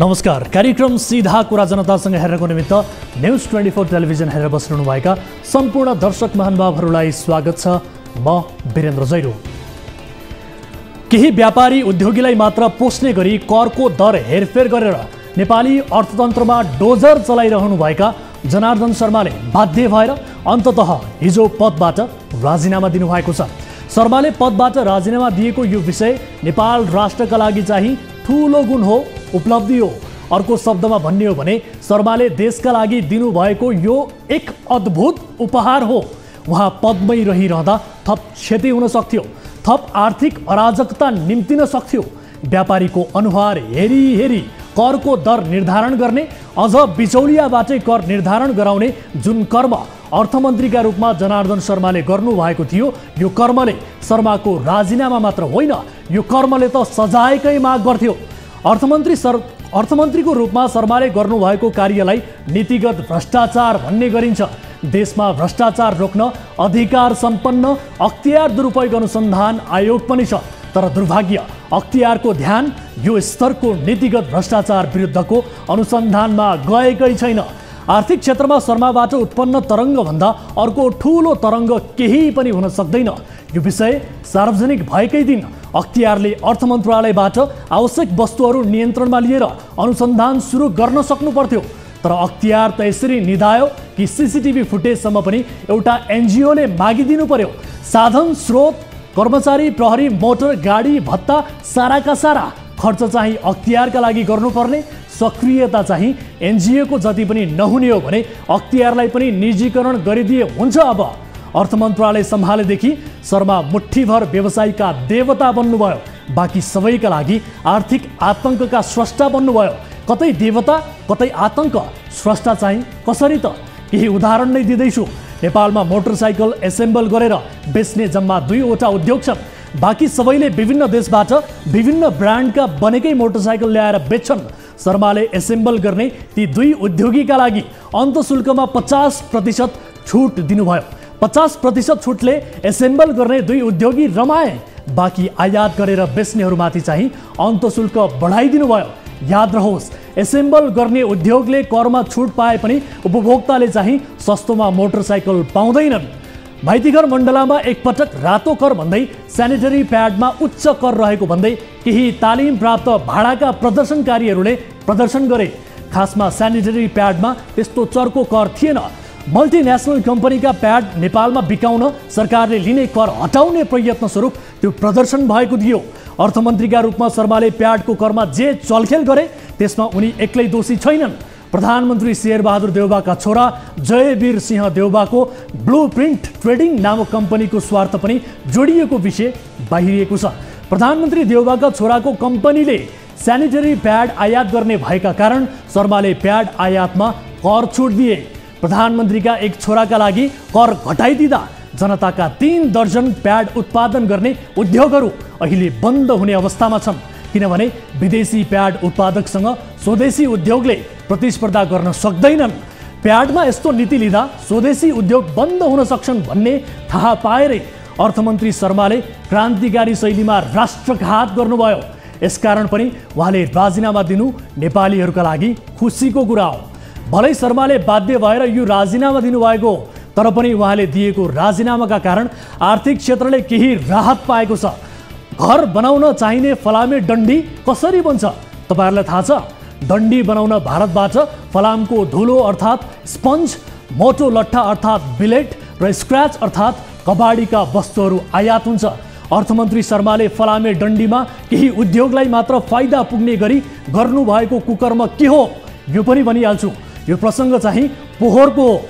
नमस्कार। कार्यक्रम सीधा कुरा जनतासँग हेर्नको निमित्त न्यूज 24 टेलिभिजन हेरेर बस्नुहुनुभएका सम्पूर्ण दर्शक महानुभावहरूलाई स्वागत छ। म वीरेन्द्र जैरो। केही व्यापारी उद्योगीलाई मात्र पोस्ने गरी करको दर हेरफेर गरेर नेपाली अर्थतन्त्रमा डोजर चलाइरहनुभएका जनार्दन शर्माले बाध्य भएर अन्ततः हिजो पदबाट राजीनामा दिनुभएको छ। शर्माले पदबाट राजीनामा दिएको यो विषय नेपाल राष्ट्रका लागि चाहिँ ठूलो गुण हो, उपलब्धि हो। अर्को शब्दमा भन्ने हो भने शर्माले देशका लागि दिनुभएको यो एक अद्भुत उपहार हो। उहाँ पदमै रहिरहँदा थप क्षति हुन सक्थ्यो, थप आर्थिक अराजकता निम्तिन सक्थ्यो। व्यापारीको अनुहार हेरी हेरी करको दर निर्धारण गर्ने, अझ बिचौलियाबाटै कर निर्धारण गराउने जुन कर्म अर्थमन्त्रीका रूपमा जनार्दन शर्माले गर्नुभएको थियो, यो कर्मले शर्माको राजीनामा मात्र होइन, यो कर्मले त सजायकै माग गर्थ्यो। अर्थमन्त्रीको रूपमा शर्माले गर्नुभएको कार्यलाई नीतिगत भ्रष्टाचार भन्ने गरिन्छ। देशमा भ्रष्टाचार रोक्न अधिकार सम्पन्न अख्तियार दुरुपयोग अनुसन्धान आयोग पनि छ, तर दुर्भाग्य अख्तियारको ध्यान यो स्तरको नीतिगत भ्रष्टाचार विरुद्धको अनुसन्धानमा गएकै छैन। आर्थिक क्षेत्रमा शर्माबाट उत्पन्न तरङ्गभन्दा अर्को ठूलो तरङ्ग केही पनि हुन सक्दैन। यो विषय सार्वजनिक भएकै दिन अख्तियारले अर्थ मन्त्रालयबाट आवश्यक वस्तुहरू नियन्त्रणमा लिएर अनुसन्धान सुरु गर्न सक्नु पर्थ्यो। तर अख्तियार त यसरी निधायो कि सीसीटीभी फुटेजसम्म पनि एउटा एनजिओले मागिदिनु पर्यो। साधन स्रोत, कर्मचारी, प्रहरी, मोटर गाडी भत्ता साराका सारा खर्च चाहिँ अख्तियारका लागि गर्नुपर्ने, सक्रियता चाहिँ एनजिओको जति पनि नहुने हो भने अख्तियारलाई पनि निजीकरण गरिदिए हुन्छ। अब अर्थ मन्त्रालय सम्हालेदेखि शर्मा मुठ्ठीभर व्यवसायका देवता बन्नुभयो, बाँकी सबैका लागि आर्थिक आतङ्कका स्रष्टा बन्नुभयो। कतै देवता कतै आतङ्क, स्रष्टा चाहिँ कसरी त? केही उदाहरण नै दिँदैछु। नेपालमा मोटरसाइकल एसेम्बल गरेर बेच्ने जम्मा 2वटा उद्योग छन्। बाँकी सबैले विभिन्न देशबाट विभिन्न ब्रान्डका बनेकै मोटरसाइकल ल्याएर बेच्छन्। शर्माले एसेम्बल गर्ने ती 2 उद्योगीका लागि अन्तशुल्कमा 50% छुट दिनुभयो। 50% छुटले एसेम्बल गर्ने 2 उद्योगी रमाए, बाँकी आयात गरेर बेच्नेहरूमाथि चाहिँ अन्तशुल्क बढाइदिनु भयो। याद रहोस्, एसेम्बल गर्ने उद्योगले करमा छुट पाए पनि उपभोक्ताले चाहिँ सस्तोमा मोटरसाइकल पाउँदैनन्। माइतीघर मण्डलामा एकपटक रातो कर भन्दै स्यानिटरी प्याडमा उच्च कर रहेको भन्दै केही तालिम प्राप्त भाडाका प्रदर्शनकारीहरूले प्रदर्शन गरे। खासमा स्यानिटरी प्याडमा त्यस्तो चर्को कर थिएन। मल्टिनेसनल कम्पनीका प्याड नेपालमा बिकाउन सरकारले लिने कर हटाउने प्रयत्न स्वरूप त्यो प्रदर्शन भएको थियो। अर्थमन्त्रीका रूपमा शर्माले प्याडको करमा जे चलखेल गरे त्यसमा उनी एक्लै दोषी छैनन्। प्रधानमन्त्री शेरबहादुर देउवाका छोरा जयवीर सिंह देउवाको ब्लुप्रिन्ट ट्रेडिङ नामक कम्पनीको स्वार्थ पनि जोडिएको विषय बाहिरिएको छ। प्रधानमन्त्री देउवाका छोराको कम्पनीले स्यानिटरी प्याड आयात गर्ने भएका कारण शर्माले प्याड आयातमा कर छुट दिए। प्रधानमन्त्रीका एक छोराका लागि कर घटाइदिँदा जनताका 3 दर्जन प्याड उत्पादन गर्ने उद्योगहरू अहिले बन्द हुने अवस्थामा छन्, किनभने विदेशी प्याड उत्पादकसँग स्वदेशी उद्योगले प्रतिस्पर्धा गर्न सक्दैनन्। प्याडमा यस्तो नीति लिँदा स्वदेशी उद्योग बन्द हुन सक्छन् भन्ने थाहा पाएरै अर्थमन्त्री शर्माले क्रान्तिकारी शैलीमा राष्ट्रघात गर्नुभयो। यसकारण पनि उहाँले राजीनामा दिनु नेपालीहरूका लागि खुसीको कुरा हो। भलै शर्माले बाध्य भएर यो राजीनामा दिनुभएको हो, तर पनि उहाँले दिएको राजीनामाका कारण आर्थिक क्षेत्रले केही राहत पाएको छ। घर बनाउन चाहिने फलामे डन्डी कसरी बन्छ तपाईहरुलाई थाहा छ? डन्डी बनाउन भारतबाट फलामको धुलो अर्थात् स्पन्ज, मोटो लट्ठा अर्थात् बिलेट र स्क्रैच अर्थात् कबाडीका वस्तुहरू आयात हुन्छ। अर्थमन्त्री शर्माले फलामे डन्डीमा केही उद्योगलाई मात्र फाइदा पुग्ने गरी गर्नुभएको कुकर्म के हो यो पनि भनिहाल्छु। यो प्रसङ्ग चाहिँ पोहोरको हो।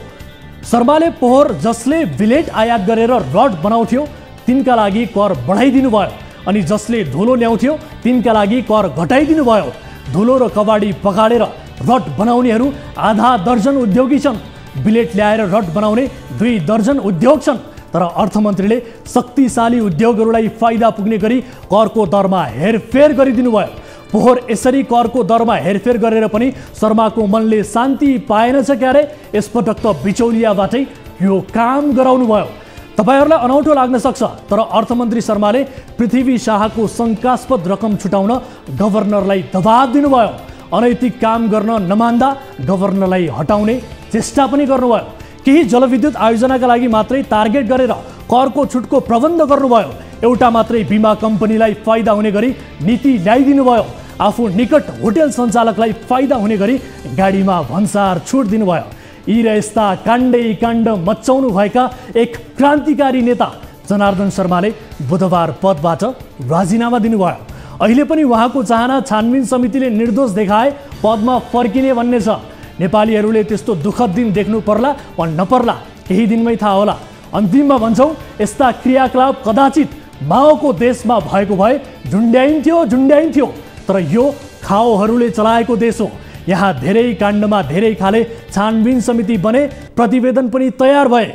शर्माले पोहोर जसले बिलेट आयात गरेर रड बनाउँथ्यो तिनका लागि कर बढाइदिनु भयो, अनि जसले धुलो ल्याउँथ्यो तिनका लागि कर घटाइदिनु भयो। धुलो र कबाडी पकाडेर रड बनाउनेहरू आधा दर्जन उद्योगी छन्। बिलेट ल्याएर रड बनाउने 2 दर्जन उद्योग छन्। तर अर्थमन्त्रीले शक्तिशाली उद्योगहरूलाई फाइदा पुग्ने गरी करको दरमा हेरफेर गरिदिनु भयो। पोहोर यसरी करको दरमा हेरफेर गरेर पनि शर्माको मनले शान्ति पाएनछ क्यारे? यसपटक त बिचौलियाबाटै यो काम गराउनु भयो। तपाईहरुलाई अनौठो लाग्न सक्छ, तर अर्थमन्त्री शर्माले पृथ्वी शाहको शङ्कास्पद रकम छुटाउन गभर्नरलाई दबाब दिनुभयो। अनैतिक काम गर्न नमान्दा गभर्नरलाई हटाउने चेष्टा पनि गर्नुभयो। केही जलविद्युत आयोजनाका लागि मात्रै टार्गेट गरेर करको छुटको प्रबन्ध गर्नुभयो। एउटा मात्रै बिमा कम्पनीलाई फाइदा हुने गरी नीति ल्याइदिनु भयो। आफू निकट होटल सञ्चालकलाई फाइदा हुने गरी गाडीमा भन्सार छुट दिनुभयो। यी र यस्ता काण्डै काण्ड मचाउनु भएका एक क्रान्तिकारी नेता जनार्दन शर्माले बुधबार पदबाट राजीनामा दिनुभयो। अहिले पनि उहाँको चाहना छानबिन समितिले निर्दोष देखाए पदमा फर्किने भन्ने छ। नेपालीहरूले त्यस्तो दुःखद दिन देख्नु पर्ला वा नपर्ला केही दिनमै थाहा होला। अन्तिममा भन्छौँ यस्ता क्रियाकलाप कदाचित माओको देशमा भएको भए झुन्ड्याइन्थ्यो, तर यो खाओहरूले चलाएको देश हो। यहाँ धेरै काण्डमा धेरै खाले छानबिन समिति बने, प्रतिवेदन पनि तयार भए।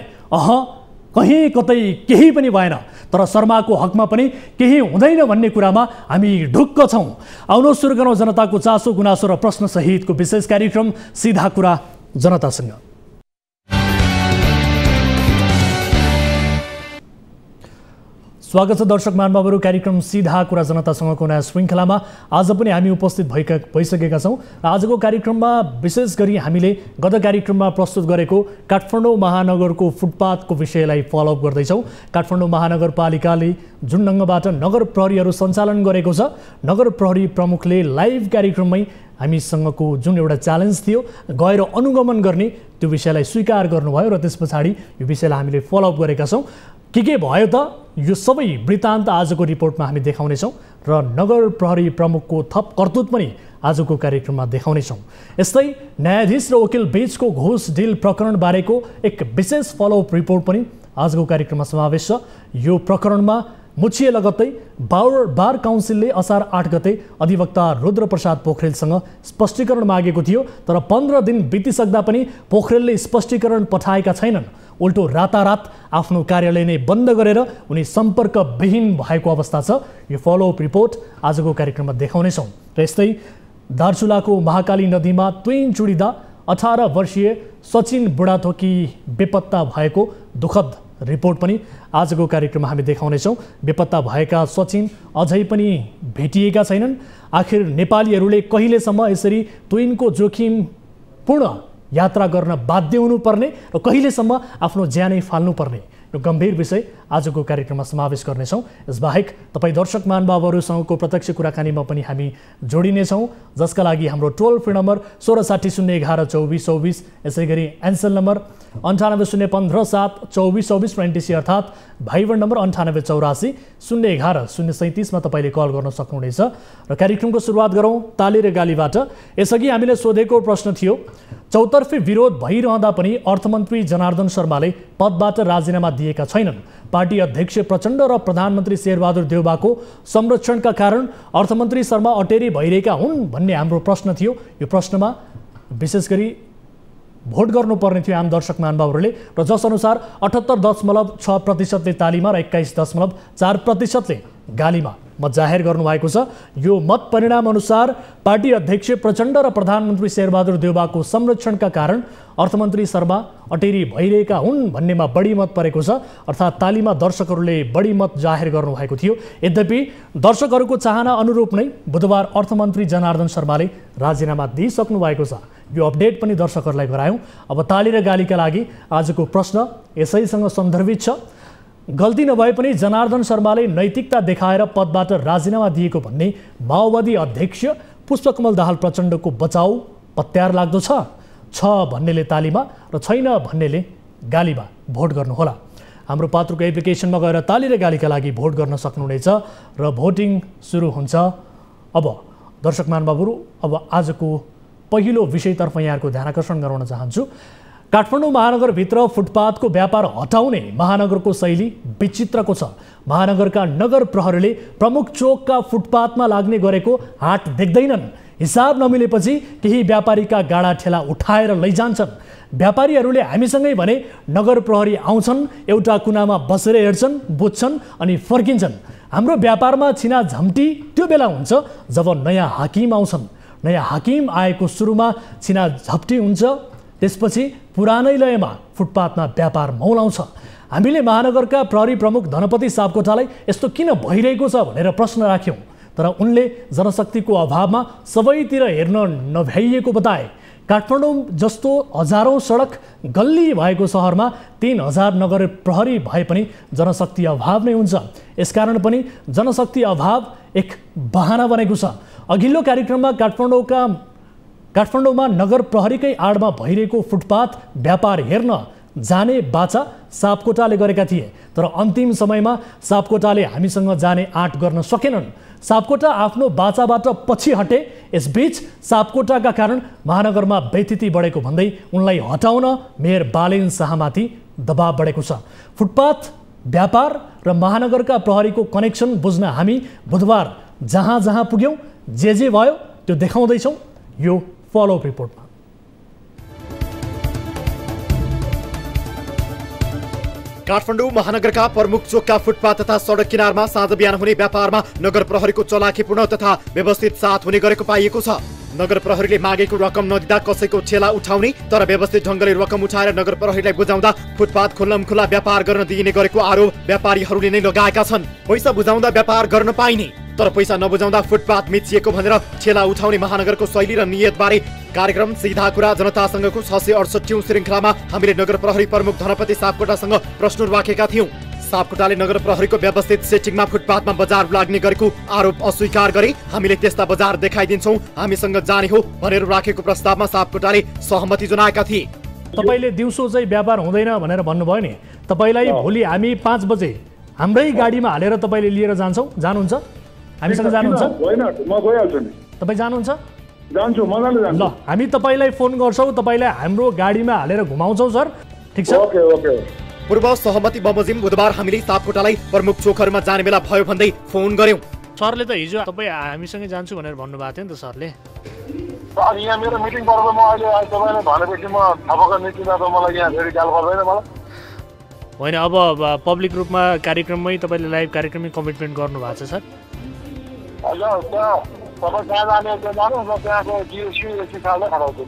कहीँ कतै केही पनि भएन, तर शर्माको हकमा पनि केही हुँदैन भन्ने कुरामा हामी ढुक्क छौँ। आउनुहोस् सुरु गरौँ जनताको चासो गुनासो र प्रश्न सहितको विशेष कार्यक्रम सीधा कुरा जनतासँग। स्वागत छ दर्शक महानुभावहरू, कार्यक्रम सीधा कुरा जनतासँगको नयाँ श्रृङ्खलामा आज पनि हामी उपस्थित भइसकेका छौँ। आजको कार्यक्रममा विशेष गरी हामीले गत कार्यक्रममा प्रस्तुत गरेको काठमाडौँ महानगरको फुटपाथको विषयलाई फलोअप गर्दैछौँ। काठमाडौँ महानगरपालिकाले जुन ढङ्गबाट नगर प्रहरीहरू सञ्चालन गरेको छ, नगर प्रहरी प्रमुखले लाइभ कार्यक्रममै हामीसँगको जुन एउटा च्यालेन्ज थियो गएर अनुगमन गर्ने त्यो विषयलाई स्वीकार गर्नुभयो र त्यस पछाडि यो विषयलाई हामीले फलोअप गरेका छौँ। के भयो त यो सबै वृत्तान्त आजको रिपोर्टमा हामी देखाउनेछौँ र नगर प्रहरी प्रमुखको थप करतुत पनि आजको कार्यक्रममा देखाउनेछौँ। यस्तै न्यायाधीश र वकिल बीचको घुस डिल प्रकरण बारेको एक विशेष फलोअप रिपोर्ट पनि आजको कार्यक्रममा समावेश छ। यो प्रकरणमा मुछिए लगत्तै बार काउन्सिलले असार 8 गते अधिवक्ता रुद्रप्रसाद पोखरेलसँग स्पष्टीकरण मागेको थियो, तर 15 दिन बितिसक्दा पनि पोखरेलले स्पष्टीकरण पठाएका छैनन्। उल्टो रातारात आफ्नो कार्यालय नै बन्द गरेर उनी सम्पर्कविहीन भएको अवस्था छ। यो फलोअप रिपोर्ट आजको कार्यक्रममा देखाउनेछौँ। र यस्तै दार्चुलाको महाकाली नदीमा ट्विन चुडिँदा 18 वर्षीय सचिन बुढाथोकी बेपत्ता भएको दुःखद रिपोर्ट पनि आजको कार्यक्रममा हामी देखाउनेछौँ। बेपत्ता भएका सचिन अझै पनि भेटिएका छैनन्। आखिर नेपालीहरूले कहिलेसम्म यसरी ट्विनको जोखिमपूर्ण यात्रा गर्न बाध्य हुनुपर्ने र कहिलेसम्म आफ्नो ज्यानै फाल्नुपर्ने, यो गम्भीर विषय आजको कार्यक्रममा समावेश गर्नेछौँ। यसबाहेक तपाईँ दर्शक महानुभावहरूसँगको प्रत्यक्ष कुराकानीमा पनि हामी जोडिनेछौँ, जसका लागि हाम्रो टोल फ्री नम्बर 1660112424, यसै गरी एनसेल नम्बर 9801572424 र एनटिसी अर्थात् भाइबर नम्बर 9884 011 037 तपाईँले कल गर्न सक्नुहुनेछ। र कार्यक्रमको सुरुवात गरौँ ताली र गालीबाट। यसअघि हामीले सोधेको प्रश्न थियो, चौतर्फी विरोध भइरहँदा पनि अर्थमन्त्री जनार्दन शर्माले पदबाट राजीनामा दिएका छैनन्। पार्टी अध्यक्ष प्रचण्ड र प्रधानमन्त्री शेरबहादुर देउबाको संरक्षणका कारण अर्थमन्त्री शर्मा अटेरी भइरहेका हुन् भन्ने हाम्रो प्रश्न थियो। यो प्रश्नमा विशेष गरी भोट गर्नुपर्ने थियो आम दर्शक महानुभावहरूले, र जसअनुसार 78.6%ले तालीमा र 21.4%ले गालीमा मत जाहेर गर्नुभएको छ। यो मत परिणाम अनुसार पार्टी अध्यक्ष प्रचण्ड र प्रधानमन्त्री शेरबहादुर देउबाको संरक्षणका कारण अर्थमन्त्री शर्मा अटेरी भइरहेका हुन् भन्नेमा बढी मत परेको छ, अर्थात् तालीमा दर्शकहरूले बढी मत जाहेर गर्नुभएको थियो। यद्यपि दर्शकहरूको चाहना अनुरूप नै बुधबार अर्थमन्त्री जनार्दन शर्माले राजीनामा दिइसक्नु भएको छ। यो अपडेट पनि दर्शकहरूलाई गरायौँ। अब ताली र गालीका लागि आजको प्रश्न यसैसँग सन्दर्भित छ। गल्ती नभए पनि जनार्दन शर्माले नैतिकता देखाएर पदबाट राजीनामा दिएको भन्ने माओवादी अध्यक्ष पुष्पकमल दाहाल प्रचण्डको बचाउ पत्यार लाग्दो छ भन्नेले तालीमा र छैन भन्नेले गालीमा भोट गर्नुहोला। हाम्रो पात्रको एप्लिकेसनमा गएर ताली र गालीका लागि भोट गर्न सक्नुहुनेछ र भोटिङ सुरु हुन्छ। अब दर्शक महानुभावहरू, अब आजको पहिलो विषयतर्फ यहाँहरूको ध्यान आकर्षण गराउन चाहन्छु। काठमाडौँ महानगरभित्र फुटपाथको व्यापार हटाउने महानगरको शैली विचित्रको छ। महानगरका नगर प्रहरीले प्रमुख चोकका फुटपाथमा लाग्ने गरेको हाट देख्दैनन्। हिसाब नमिलेपछि केही व्यापारीका गाडा ठेला उठाएर लैजान्छन्। व्यापारीहरूले हामीसँगै भने नगर प्रहरी आउँछन्, एउटा कुनामा बसेर हेर्छन्, बुझ्छन् अनि फर्किन्छन्। हाम्रो व्यापारमा छिना झम्टी त्यो बेला हुन्छ जब नयाँ हाकिम आउँछन्। नयाँ हाकिम आएको सुरुमा छिना झप्टी हुन्छ, त्यसपछि पुरानै लयमा फुटपाथमा व्यापार मौलाउँछ। हामीले महानगरका प्रहरी प्रमुख धनपति सापकोटालाई यस्तो किन भइरहेको छ भनेर प्रश्न राख्यौँ, तर उनले जनशक्तिको अभावमा सबैतिर हेर्न नभ्याइएको बताए। काठमाडौँ जस्तो हजारौं सडक गल्ली भएको सहरमा 3000 नगर प्रहरी भए पनि जनशक्ति अभाव नै हुन्छ। यसकारण पनि जनशक्ति अभाव एक बहाना बनेको छ। अघिल्लो कार्यक्रममा काठमाडौँमा नगर प्रहरीकै आडमा भइरहेको फुटपाथ व्यापार हेर्न जाने बाचा सापकोटाले गरेका थिए, तर अन्तिम समयमा सापकोटाले हामीसँग जाने आँट गर्न सकेनन्। सापकोटा आफ्नो बाचाबाट पछि हटे। यसबीच सापकोटाका कारण महानगरमा व्यथिति बढेको भन्दै उनलाई हटाउन मेयर बालेन शाहमाथि दबाव बढेको छ। फुटपाथ व्यापार र महानगरका प्रहरीको कनेक्सन बुझ्न हामी बुधबार जहाँ जहाँ पुग्यौँ, जे भयो त्यो देखाउँदैछौँ यो फलोअप रिपोर्टमा। काठमाडौँ महानगरका प्रमुख चोकका फुटपाथ तथा सडक किनारमा साँझ बिहान हुने व्यापारमा नगर प्रहरीको चलाखीपूर्ण तथा व्यवस्थित साथ हुने गरेको पाइएको छ। नगर प्रहरीले मागेको रकम नदिँदा कसैको ठेला उठाउने तर व्यवस्थित ढङ्गले रकम उठाएर नगर प्रहरीलाई बुझाउँदा फुटपाथ खुल्लमखुल्ला व्यापार गर्न दिइने गरेको आरोप व्यापारीहरूले नै लगाएका छन्। पैसा बुझाउँदा व्यापार गर्न पाइने तर पैसा नबुझाउँदा फुटपाथ मिचिएको भनेर ठेला उठाउने महानगरको शैली र नियतबारे कार्यक्रम सीधा कुरा जनतासँगको 668औं श्रृङ्खलामा हामीले नगर प्रहरी प्रमुख धनपति सापकोटासँग प्रश्न राखेका थियौं। सापकोटाले नगर प्रहरीको व्यवस्थित सेटिङमा फुटपाथमा बजार लाग्ने गरेको आरोप अस्वीकार गरे। हामीले त्यस्ता बजार देखाइदिन्छौँ, हामीसँग जाने हो भनेर राखेको प्रस्तावमा सापकोटाले सहमति जनाएका थिए। तपाईले दिउँसो चाहिँ व्यापार हुँदैन भनेर भन्नुभयो नि, तपाईलाई भोलि हामी 5 बजे हाम्रै गाडीमा हालेर तपाईले लिएर जानुहुन्छ? हामीसँग जानुहुन्छ? होइन, म गइहाल्छु नि। तपाई जानुहुन्छ? जान्छु, मजाले जान्छु। ल, हामी तपाईलाई फोन गर्छौँ, तपाईलाई हाम्रो गाडीमा हालेर घुमाउँछौँ सर। ठिक छ? Okay okay. पूर्व सहमति बमोजिम बुधबार हामीले सापकोटालाई प्रमुख चोकहरूमा जाने बेला भयो भन्दै फोन गर्यौं। सरले त हिजो तपाईँ हामीसँगै जान्छु भनेर भन्नुभएको थियो नि त सरले। सर, यहाँ मेरो मिटिङ पर्छ, म अहिले तपाईँले भनेपछि म थपक्क निस्किँदा त मलाई यहाँ फेरि गाल पर्दैन मलाई। होइन, अब पब्लिक रूपमा कार्यक्रममै तपाईँले लाइभ कार्यक्रममै कमिटमेन्ट गर्नुभएको छ सर। त्यहाँ तपाईँ कहाँ जाने त्यो जानु, त्यहाँको जिएससी खाल्दै खडाउँछु।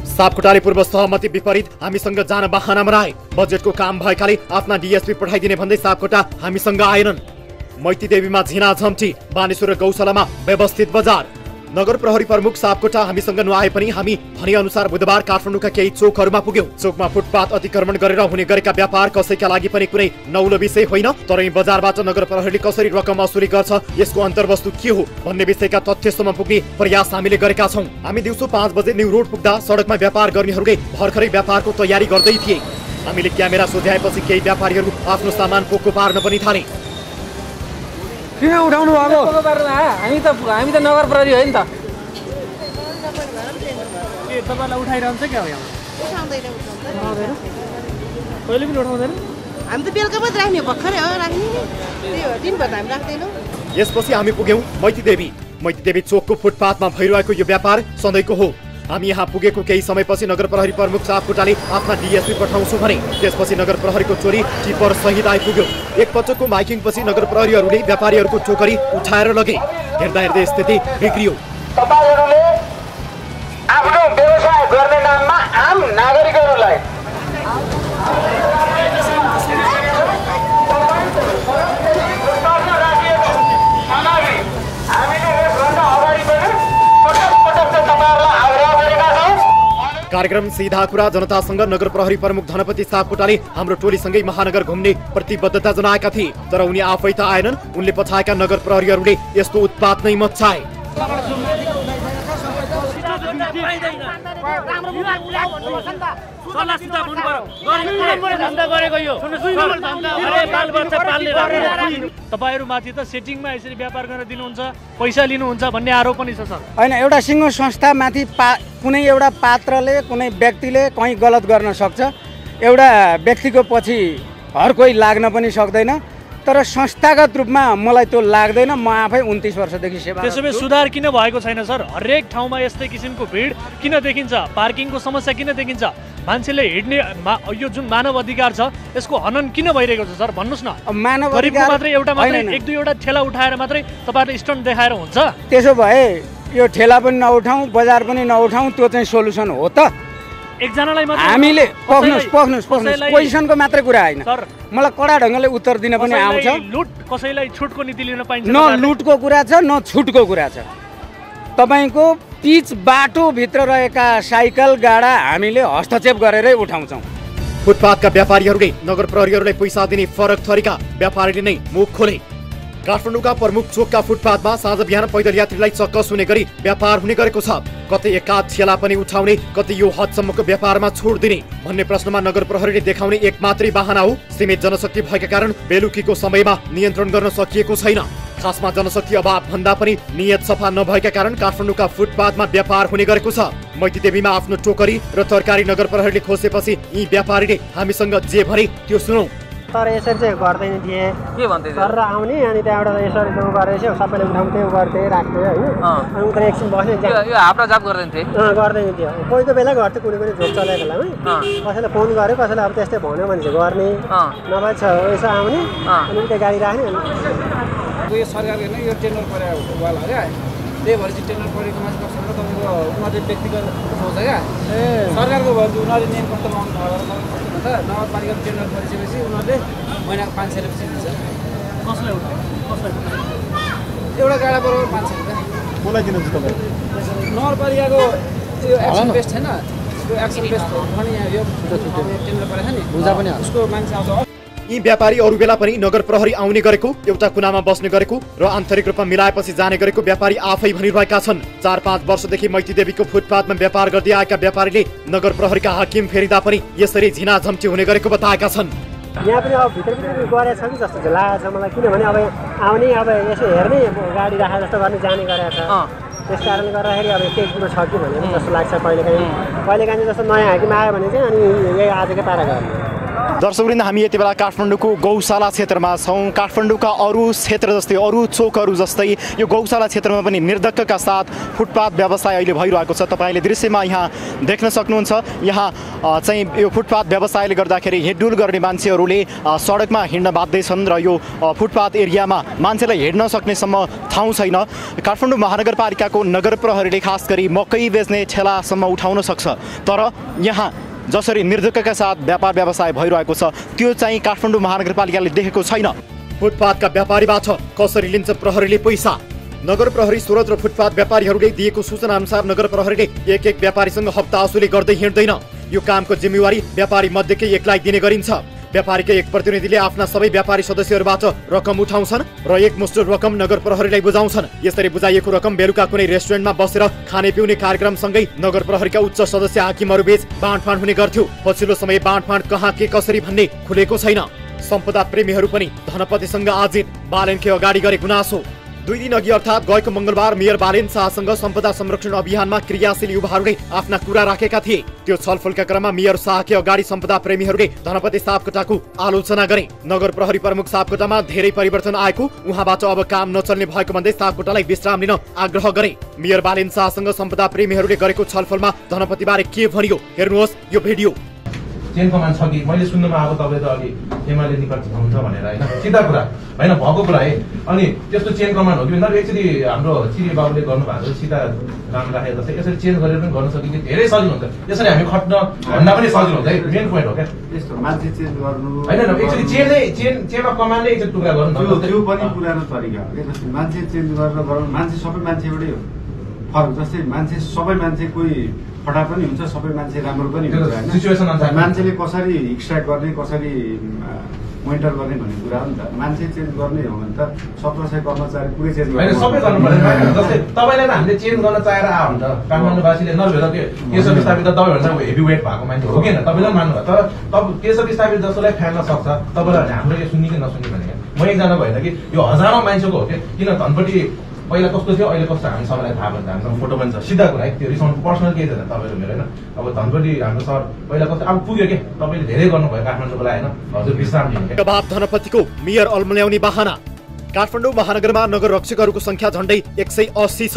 सापकोटाले पूर्व सहमति विपरीत हामीसँग जान बहाना बनाए। बजेटको काम भएकाले आफ्ना डिएसपी पठाइदिने भन्दै सापकोटा हामीसँग आएनन्। मैतीदेवीमा झिना झम्टी, बानेश्वर र गौशालामा व्यवस्थित बजार। नगर प्रहरी प्रमुख सापकोटा हामीसँग नआए पनि हामी भने अनुसार बुधबार काठमाडौँका केही चोकहरूमा पुग्यौं। चोकमा फुटपाथ अतिक्रमण गरेर हुने गरेका व्यापार कसैका लागि पनि कुनै नौलो विषय होइन, तर यी बजारबाट नगर प्रहरीले कसरी रकम असुली गर्छ, यसको अन्तर्वस्तु के हो भन्ने विषयका तथ्यसम्म पुग्ने प्रयास हामीले गरेका छौं। हामी दिउँसो 5 बजे न्यू रोड पुग्दा सडकमा व्यापार गर्नेहरूले भर्खरै व्यापारको तयारी गर्दै थिए। हामीले क्यामेरा सोध्याएपछि केही व्यापारीहरू आफ्नो सामान पोको पार्न पनि थाले। किन उठाउनु भएको? हामी त नगर प्रहरी हो नि त। ए, तपाईँलाई उठाइरहन्छ क्या हो? यहाँ उठाउँदैन, कहिले पनि उठाउँदैन। हामी त बेलुका मात्रै राख्ने, भर्खरै हो राख्ने, त्यही हो, दिनभर हामी राख्दैनौँ। यसपछि हामी पुग्यौं मैतीदेवी चोकको फुटपाथमा भइरहेको यो व्यापार सधैँको हो। हामी यहाँ पुगेको केही समयपछि नगर प्रहरी प्रमुख सापकोटाले आफ्ना डिएसपी पठाउँछु भने त्यसपछि नगर प्रहरीको चोरी टिपर सहित आइपुग्यो। एकपटकको माइकिङपछि नगर प्रहरीहरूले व्यापारीहरूको टोकरी उठाएर लगे। हेर्दा हेर्दै स्थिति बिग्रियो। तपाईहरुले आफ्नो व्यवसाय गर्ने नाममा आम नागरिकहरूलाई कार्यक्रम सीधा कुरा जनतासँग नगर प्रहरी प्रमुख धनपति सापकोटाले हाम्रो टोलीसँगै महानगर घुम्ने प्रतिबद्धता जनाएका थिए, तर उनी आफै त आएनन्। उनले पठाएका नगर प्रहरीहरूले यस्तो उत्पात नै मच्चाए। तपाईहरुमाथि त सेटिङमा यसरी व्यापार गर्न दिनुहुन्छ, पैसा लिनुहुन्छ भन्ने आरोप पनि छ सर। होइन, एउटा सिङ्गो संस्थामाथि कुनै एउटा पात्रले कुनै व्यक्तिले कहीँ गलत गर्न सक्छ। एउटा व्यक्तिको पछि हर कोही लाग्न पनि सक्दैन, तर संस्थागत रूपमा मलाई त्यो लाग्दैन। म आफै 29 वर्षदेखि सेवा। त्यसो भए सुधार किन भएको छैन सर? हरेक ठाउँमा यस्तै किसिमको भिड किन देखिन्छ? पार्किङको समस्या किन देखिन्छ? मान्छेले हिँड्ने यो जुन मानव अधिकार छ यसको हनन किन भइरहेको छ सर? भन्नुस् न। मानव अधिकार मात्रै एउटा मात्रै एक दुईवटा ठेला उठाएर मात्रै तपाईहरुले स्टन्ट देखाएर हुन्छ? त्यसो भए यो ठेला पनि नउठाउँ, बजार पनि नउठाउँ, त्यो चाहिँ सोलुसन हो त? एकजनालाई मात्र हामीले पोख्नुस् पोजिसनको मात्रै कुरा होइन, मलाई कडा ढङ्गले उत्तर दिन पनि आउँछ। लुट कसैलाई छुटको नीति लिन पाइन्छ? न लुटको कुरा छ न छुटको कुरा छ। तपाईँको पिच बाटोभित्र रहेका साइकल गाडा हामीले हस्तक्षेप गरेरै उठाउँछौँ। फुटपाथका व्यापारीहरूले नगर प्रहरीहरूलाई पैसा दिने फरक थरीका व्यापारीले नै मुख खोले। काठमाडौँका प्रमुख चोकका फुटपाथमा साँझ बिहान पैदल यात्रीलाई चक्कस हुने गरी व्यापार हुने गरेको छ। कतै एकाध ठेला पनि उठाउने, कतै यो हदसम्मको व्यापारमा छुट दिने भन्ने प्रश्नमा नगर प्रहरीले देखाउने एक मात्रै बाहना हो। सीमित जनशक्ति भएका कारण बेलुकीको समयमा नियन्त्रण गर्न सकिएको छैन। खासमा जनशक्ति अभाव भन्दा पनि नियत सफा नभएका कारण काठमाडौँका फुटपाथमा व्यापार हुने गरेको छ। मैतीदेवीमा आफ्नो टोकरी र तरकारी नगर प्रहरीले खोसेपछि यी व्यापारीले हामीसँग जे भने त्यो सुनौ। तर यसरी चाहिँ गर्दैन थिए, के भन्थे गरेर आउने अनि त्यहाँबाट यसरी उ गरेछ, सबैले उठाउँथे गर्थे राख्थे होइन। अनि उता एकछिन बस्ने यो हाप्रा जाप गर्दैन थिए? गर्दैन थियो। कोही कोही बेला गर्थ्यो, कुनै पनि झोक चलेको बेलामै कसैले फोन गर्यो, कसैले अब त्यस्तै भन्यो भने चाहिँ गर्ने, नभए यसो आउने अनि उता गाडी राख्ने। यो सरकारले नै यो टेन्डर परेवाला अरे, त्यही भएर चाहिँ टेन्डर परेको मान्छे कस्तो हो तपाईँको उनीहरूले व्यक्तिगत सोच क्या सरकारको भयो उनीहरूले नियम कस्तो लाउनु त नगरपालिकाको टेन्डर परिसकेपछि उनीहरूले महिनाको 500 रुपियाँ दिन्छ। कसलाई एउटा गाडा बराबर 500 रुपियाँ। मलाई दिनुहुन्छ तपाईँ? नगरपालिकाको यो एक्सन बेस छैन, यो एक्सन बेस पनि यो टेन्डर परेको छ नि, उसको मान्छे आउँछ। यी व्यापारी अरू बेला पनि नगर प्रहरी आउने गरेको, एउटा कुनामा बस्ने गरेको र आन्तरिक रूपमा मिलाएपछि जाने गरेको व्यापारी आफै भनिरहेका छन्। 4-5 वर्षदेखि मैतीदेवीको फुटपाथमा व्यापार गर्दै आएका व्यापारीले नगर प्रहरीका हाकिम फेरिँदा पनि यसरी झिनाझम्टी हुने गरेको बताएका छन्। यहाँ पनि अब भित्र गरेछ कि जस्तो चाहिँ लागेको छ मलाई, किनभने अब आउने अब यसो हेर्ने गाडी राखेर जस्तो गर्ने जाने गरेको छ। त्यस कारणले गर्दाखेरि अब केही कुरो छ कि भनेर जस्तो लाग्छ। कहिलेकाहीँ जस्तो नयाँ हाकिम आयो भने चाहिँ अनि यही आजकै पारा गर्ने। दर्शकवृन्द, हामी यति बेला काठमाडौँको गौशाला क्षेत्रमा छौँ। काठमाडौँका अरू क्षेत्र जस्तै, अरू चोकहरू जस्तै यो गौशाला क्षेत्रमा पनि निर्धक्कका साथ फुटपाथ व्यवसाय अहिले भइरहेको छ। तपाईँले दृश्यमा यहाँ देख्न सक्नुहुन्छ। यहाँ चाहिँ यो फुटपाथ व्यवसायले गर्दाखेरि हिँडडुल गर्ने मान्छेहरूले सडकमा हिँड्न बाध्य छन् र यो फुटपाथ एरियामा मान्छेलाई हिँड्न सक्नेसम्म ठाउँ छैन। काठमाडौँ महानगरपालिकाको नगर प्रहरीले खास गरी मकै बेच्ने ठेलासम्म उठाउन सक्छ, तर यहाँ जसरी निर्धक्कका साथ व्यापार व्यवसाय भइरहेको छ त्यो चाहिँ काठमाडौँ महानगरपालिकाले देखेको छैन। फुटपाथका व्यापारीबाट कसरी लिन्छ प्रहरीले पैसा? नगर प्रहरी स्रोत र फुटपाथ व्यापारीहरूले दिएको सूचना अनुसार नगर प्रहरीले एक व्यापारीसँग हप्ता असुली गर्दै हिँड्दैन। यो कामको जिम्मेवारी व्यापारी मध्येकै एकलाई दिने गरिन्छ। व्यापारीकै एक प्रतिनिधिले आफ्ना सबै व्यापारी सदस्यहरूबाट रकम उठाउँछन् र एकमुष्ट रकम नगर प्रहरीलाई बुझाउँछन्। यसरी बुझाइएको रकम बेलुका कुनै रेस्टुरेन्टमा बसेर खाने पिउने कार्यक्रमसँगै नगर प्रहरीका उच्च सदस्य हाकिमहरूबीच बाँडफाँड हुने गर्थ्यो। पछिल्लो समय बाँडफाँड कहाँ के कसरी भन्ने खुलेको छैन। सम्पदा प्रेमीहरू पनि धनपतिसँग आजित बालेनकै अगाडि गरे गुनासो। 2 दिन अघि अर्थात् गएको मङ्गलबार मेयर बालेन शाहसँग सम्पदा संरक्षण अभियानमा क्रियाशील युवाहरूले आफ्ना कुरा राखेका थिए। त्यो छलफलका क्रममा मेयर शाहकै अगाडि सम्पदा प्रेमीहरूले धनपति सापकोटाको आलोचना गरे। नगर प्रहरी प्रमुख सापकोटामा धेरै परिवर्तन आएको, उहाँबाट अब काम नचल्ने भएको भन्दै सापकोटालाई विश्राम लिन आग्रह गरे। मेयर बालेन शाहसँग सम्पदा प्रेमीहरूले गरेको छलफलमा धनपतिबारे के भनियो, हेर्नुहोस् यो भिडियो। चेन कमान छ कि मैले सुन्नुमा अब तपाईँ त अलि एमएलए निकट हुनुहुन्छ भनेर होइन, सिधा कुरा होइन, भएको कुरा है। अनि त्यस्तो चेन कमान हो कि भन्दा एक्चुअली हाम्रो चिरी बाबुले गर्नुभएको सिधा नाम राखेको जस्तै यसरी चेन्ज गरेर पनि गर्न सकिन्छ, धेरै सजिलो हुन्छ। यसरी हामी खट्न भन्दा पनि सजिलो हुन्छ है, मेन पोइन्ट हो क्या। यस्तो मान्छे चेन्ज गर्नु होइन, एक्चुअली चेन अफ कमान्डले एकचोटि टुक्रा गर्नु त्यो पनि पुरानो तरिका हो क्या। जस्तै मान्छे चेन्ज गरेर गराउनु, मान्छे सबै मान्छे एउटै हो, फरक। जस्तै मान्छे सबै मान्छे कोही फटा पनि हुन्छ, सबै मान्छे राम्रो पनि हुन्छ होइन। सिचुएसन अनुसार मान्छेले कसरी एक्सट्र्याक्ट गर्ने, कसरी मोनिटर गर्ने भन्ने कुरा हो नि त। मान्छे चेन्ज गर्ने हो भने त 1700 कर्मचारी पुरै चेन्ज गर्ने सबै गर्नु पर्दैन। जस्तै तपाईँलाई त हामीले चेन्ज गर्न चाहेर आयो भने त काठमाडौँवासीले नभएर केशव विस्थापित त तपाईँभन्दा हेभी वेट भएको मान्छे हो कि तपाईँलाई मान्नु भयो। तर केशव विस्थापित जसोलाई फ्याँक्न सक्छ तपाईँलाई हाम्रो यो सुन्ने कि नसुन्ने भने म एकजना भएन कि यो हजारौँ मान्छेको हो कि किन धनपट्टि पहिला कस्तो थियो अहिले कस्तो हामी सबैलाई थाहा भन्छ। हामीसँग फोटो पनि छ, सिधा कुरा है, त्यो रिसाउनु पर्सनल केही छैन तपाईँहरू मेरो होइन। अब धनपट्टि हाम्रो सर पहिला कस्तो अब पुग्यो कि तपाईँले धेरै गर्नुभयो काठमाडौँको लागि होइन, हजुर विश्राम लिनु। दबाब धनपतिको मेयर अल्मल्याउने बहाना। काठमाडौँ महानगरमा नगर रक्षकहरूको संख्या झण्डै 180 छ।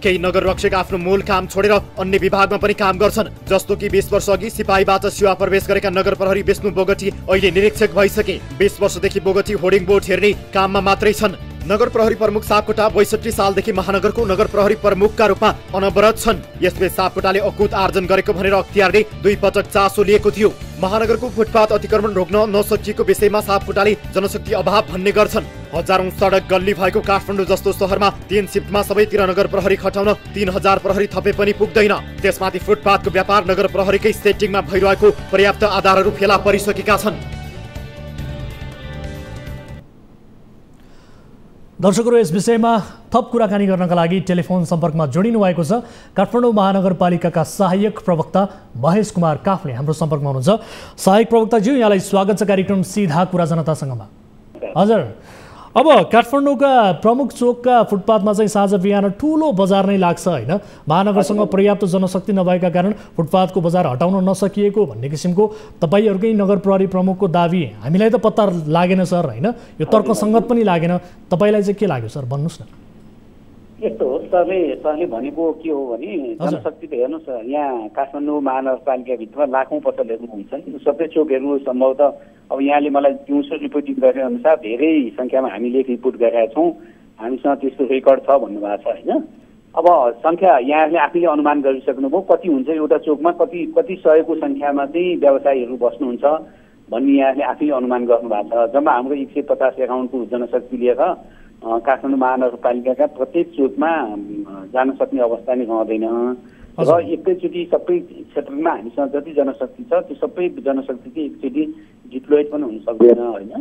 केही नगर रक्षक आफ्नो मूल काम छोडेर अन्य विभागमा पनि काम गर्छन्। जस्तो कि 20 वर्ष अघि सिपाहीबाट सेवा प्रवेश गरेका नगर प्रहरी विष्णु बोगटी अहिले निरीक्षक भइसके। 20 वर्षदेखि बोगटी होर्डिङ बोर्ड हेर्ने काममा मात्रै छन्। नगर प्रहरी प्रमुख सापकोटा 62 सालदेखि महानगरको नगर प्रहरी प्रमुखका रूपमा अनवरत छन्। यसबीच सापकोटाले अकुत आर्जन गरेको भनेर अख्तियारले 2 पटक चासो लिएको थियो। महानगरको फुटपाथ अतिक्रमण रोक्न नसकिएको विषयमा सापकोटाले जनशक्ति अभाव भन्ने गर्छन्। हजारौं सडक गल्ली भएको काठमाडौँ जस्तो शहरमा 3 शिफ्टमा सबैतिर नगर प्रहरी खटाउन 3000 प्रहरी थपे पनि पुग्दैन। त्यसमाथि फुटपाथको व्यापार नगर प्रहरीकै सेटिङमा भइरहेको पर्याप्त आधारहरू फेला परिसकेका छन्। दर्शकहरू, यस विषयमा थप कुराकानी गर्नका लागि टेलिफोन सम्पर्कमा जोडिनु भएको छ काठमाडौँ महानगरपालिकाका सहायक प्रवक्ता महेश कुमार काफ्ले हाम्रो सम्पर्कमा हुनुहुन्छ। सहायक प्रवक्ताज्यू, यहाँलाई स्वागत छ कार्यक्रम सीधा कुरा जनतासँगमा। हजुर, अब काठमाडौँका प्रमुख चोकका फुटपाथमा चाहिँ साँझ बिहान ठुलो बजार नै लाग्छ होइन? महानगरसँग पर्याप्त जनशक्ति नभएका कारण फुटपाथको बजार हटाउन नसकिएको भन्ने किसिमको तपाईँहरूकै नगर प्रहरी प्रमुखको दाबी हामीलाई त पत्ता लागेन सर होइन? यो तर्कसङ्गत पनि लागेन। तपाईँलाई चाहिँ के लाग्यो सर, भन्नुहोस् न। यस्तो हो, सरले भनेको के हो भने जनशक्ति त हेर्नुहोस्, यहाँ काठमाडौँ महानगरपालिकाभित्र लाखौँ पसलहरू हुन्छन्। सबै चोकहरू सम्भवतः अब यहाँले मलाई दिउँसो रिपोर्टिङ गरे अनुसार धेरै सङ्ख्यामा हामीले रिपोर्ट गरेका छौँ। हामीसँग त्यस्तो रेकर्ड छ भन्नुभएको छ होइन? अब सङ्ख्या यहाँहरूले आफैले अनुमान गरिसक्नुभयो कति हुन्छ एउटा चोकमा, कति सयको सङ्ख्यामा चाहिँ व्यवसायीहरू बस्नुहुन्छ भन्ने यहाँहरूले आफैले अनुमान गर्नुभएको छ। जम्मा हाम्रो 150 एकाउन्टको जनशक्ति लिएर काठमाडौँ महानगरपालिकाका प्रत्येक चोकमा जान सक्ने अवस्था नै रहँदैन र एकैचोटि सबै क्षेत्रमा हामीसँग जति जनशक्ति छ त्यो सबै जनशक्ति चाहिँ एकचोटि डिप्लोइड पनि हुन सक्दैन होइन?